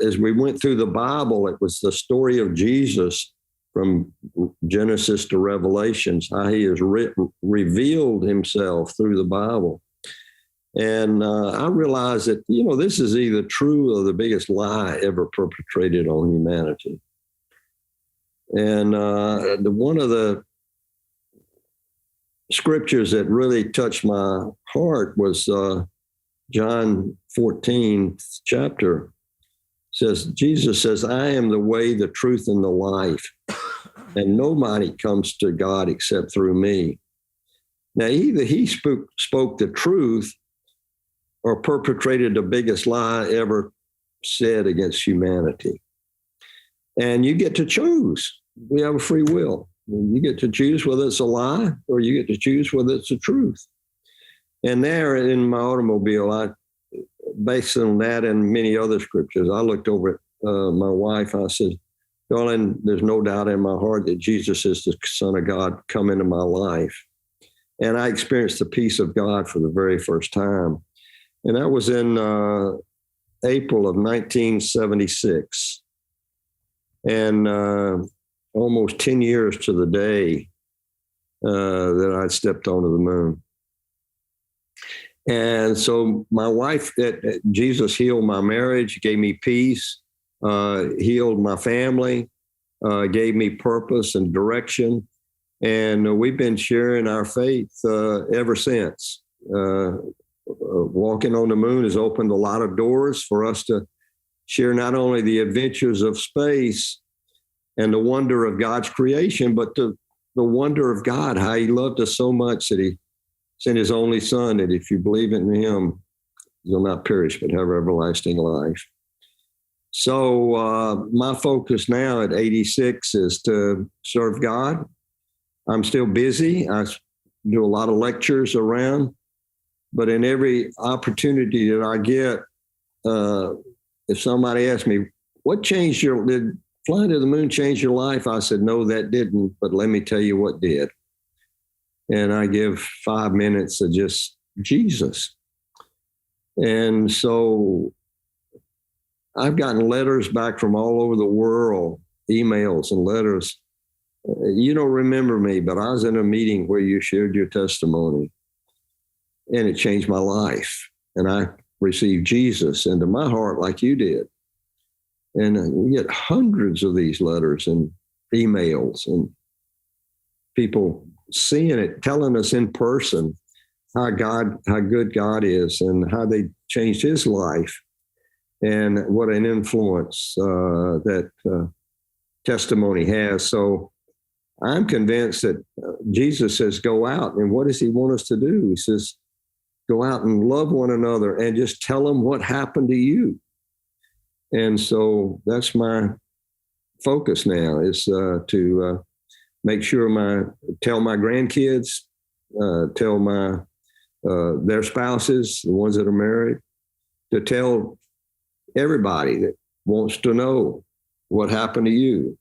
as we went through the Bible, it was the story of Jesus from Genesis to Revelations, how he has revealed himself through the Bible. And I realized that, this is either true or the biggest lie ever perpetrated on humanity. And one of the scriptures that really touched my heart was John 14 chapter. Jesus says, I am the way, the truth, and the life. And nobody comes to God except through me. Now, either he spoke the truth or perpetrated the biggest lie ever said against humanity. And you get to choose. We have a free will. You get to choose whether it's a lie or you get to choose whether it's the truth. And there in my automobile, based on that and many other scriptures, I looked over at my wife. I said, darling, there's no doubt in my heart that Jesus is the Son of God come into my life. And I experienced the peace of God for the very first time. And that was in April of 1976. And almost 10 years to the day that I stepped onto the moon. And so my wife, Jesus healed my marriage, gave me peace, healed my family, gave me purpose and direction. And we've been sharing our faith ever since. Walking on the moon has opened a lot of doors for us to share not only the adventures of space and the wonder of God's creation, but the wonder of God, how he loved us so much that he sent his only son, that if you believe in him, you'll not perish, but have everlasting life. So my focus now at 86 is to serve God. I'm still busy. I do a lot of lectures around, but in every opportunity that I get, if somebody asks me, what changed did flying to the moon change your life? I said, no, that didn't, but let me tell you what did. And I give 5 minutes of just Jesus. And so I've gotten letters back from all over the world, emails and letters. You don't remember me, but I was in a meeting where you shared your testimony, and it changed my life. And I received Jesus into my heart like you did. And we get hundreds of these letters and emails and people seeing it, telling us in person how good God is and how they changed his life and what an influence that testimony has. So I'm convinced that Jesus says, go out. And what does he want us to do? He says, go out and love one another and just tell them what happened to you. And so that's my focus now, is to make sure tell my grandkids, tell their spouses, the ones that are married, to tell everybody that wants to know what happened to you.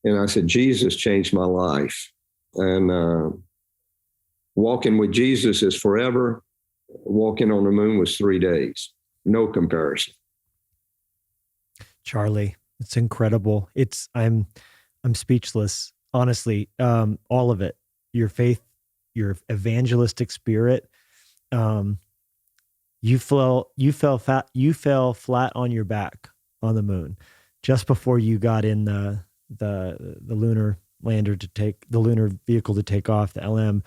And I said, Jesus changed my life. And walking with Jesus is forever. Walking on the moon was 3 days. No comparison. Charlie, it's incredible. I'm speechless. Honestly, all of it, your faith, your evangelistic spirit, you fell flat on your back on the moon just before you got in the lunar lander the lunar vehicle to take off, the LM.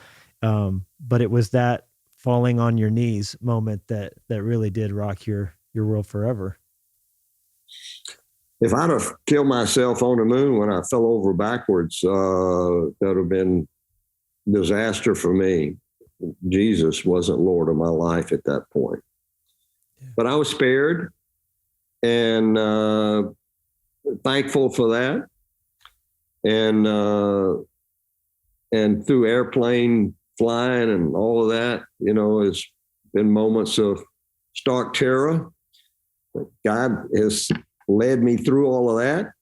But it was that falling on your knees moment that really did rock your world forever. if I'd have killed myself on the moon when I fell over backwards, that would have been disaster for me. Jesus wasn't Lord of my life at that point. Yeah. But I was spared, and thankful for that. And through airplane flying and all of that, it's been moments of stark terror. But God has led me through all of that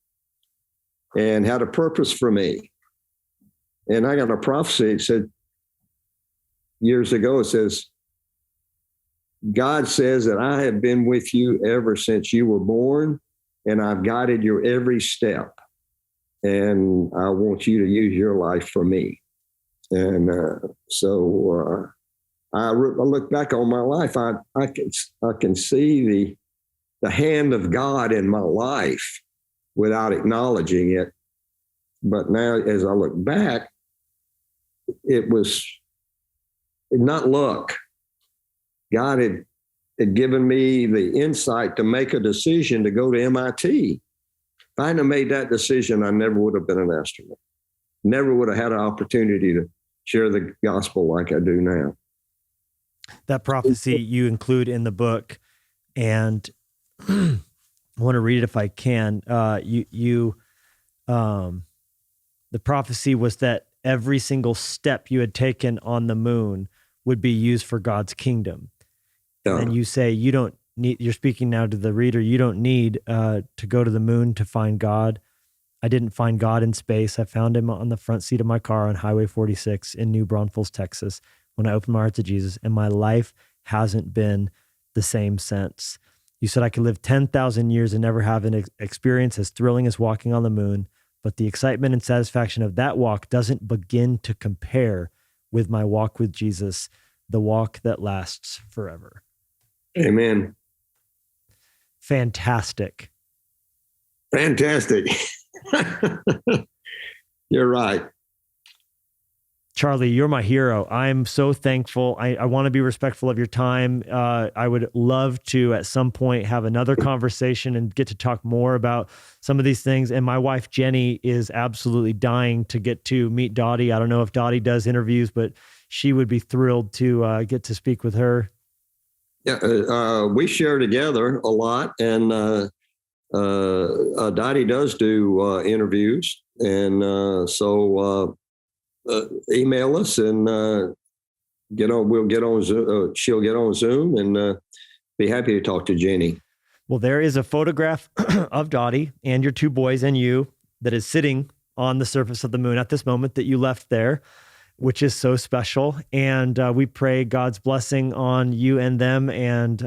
and had a purpose for me. And I got a prophecy. It said years ago, it says, God says that I have been with you ever since you were born, and I've guided your every step. And I want you to use your life for me. And so I look back on my life. I can see the hand of God in my life without acknowledging it. But now, as I look back, it was not luck. God had given me the insight to make a decision to go to MIT. If I hadn't have made that decision, I never would have been an astronaut. Never would have had an opportunity to share the gospel like I do now. That prophecy you include in the book, and I want to read it if I can. The prophecy was that every single step you had taken on the moon would be used for God's kingdom. And you say you don't need, you're speaking now to the reader, you don't need to go to the moon to find God. I didn't find God in space. I found him on the front seat of my car on Highway 46 in New Braunfels, Texas, when I opened my heart to Jesus, and my life hasn't been the same since. You said I could live 10,000 years and never have an experience as thrilling as walking on the moon, but the excitement and satisfaction of that walk doesn't begin to compare with my walk with Jesus, the walk that lasts forever. Amen. Fantastic. Fantastic. You're right. Charlie, you're my hero. I'm so thankful. I want to be respectful of your time. I would love to at some point have another conversation and get to talk more about some of these things. And my wife, Jennie, is absolutely dying to get to meet Dottie. I don't know if Dottie does interviews, but she would be thrilled to get to speak with her. Yeah, we share together a lot, and Dottie does do interviews, and so email us and we'll get on Zoom. She'll get on Zoom and be happy to talk to Jennie. Well, there is a photograph of Dottie and your two boys and you that is sitting on the surface of the moon at this moment that you left there, which is so special. And we pray God's blessing on you and them. And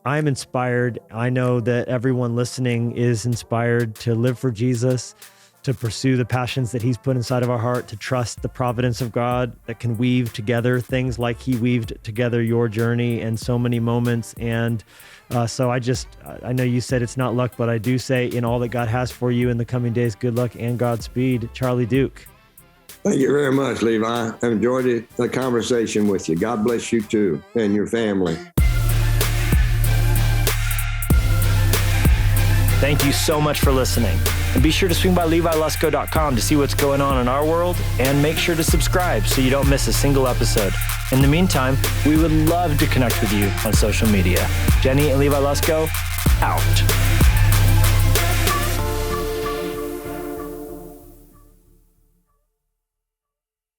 I'm inspired. I know that everyone listening is inspired to live for Jesus, to pursue the passions that he's put inside of our heart, to trust the providence of God that can weave together things like he weaved together your journey and so many moments. And so I know you said it's not luck, but I do say in all that God has for you in the coming days, good luck and Godspeed. Charlie Duke. Thank you very much, Levi. I enjoyed the conversation with you. God bless you too and your family. Thank you so much for listening. And be sure to swing by LeviLusko.com to see what's going on in our world, and make sure to subscribe so you don't miss a single episode. In the meantime, we would love to connect with you on social media. Jennie and Levi Lusko, out.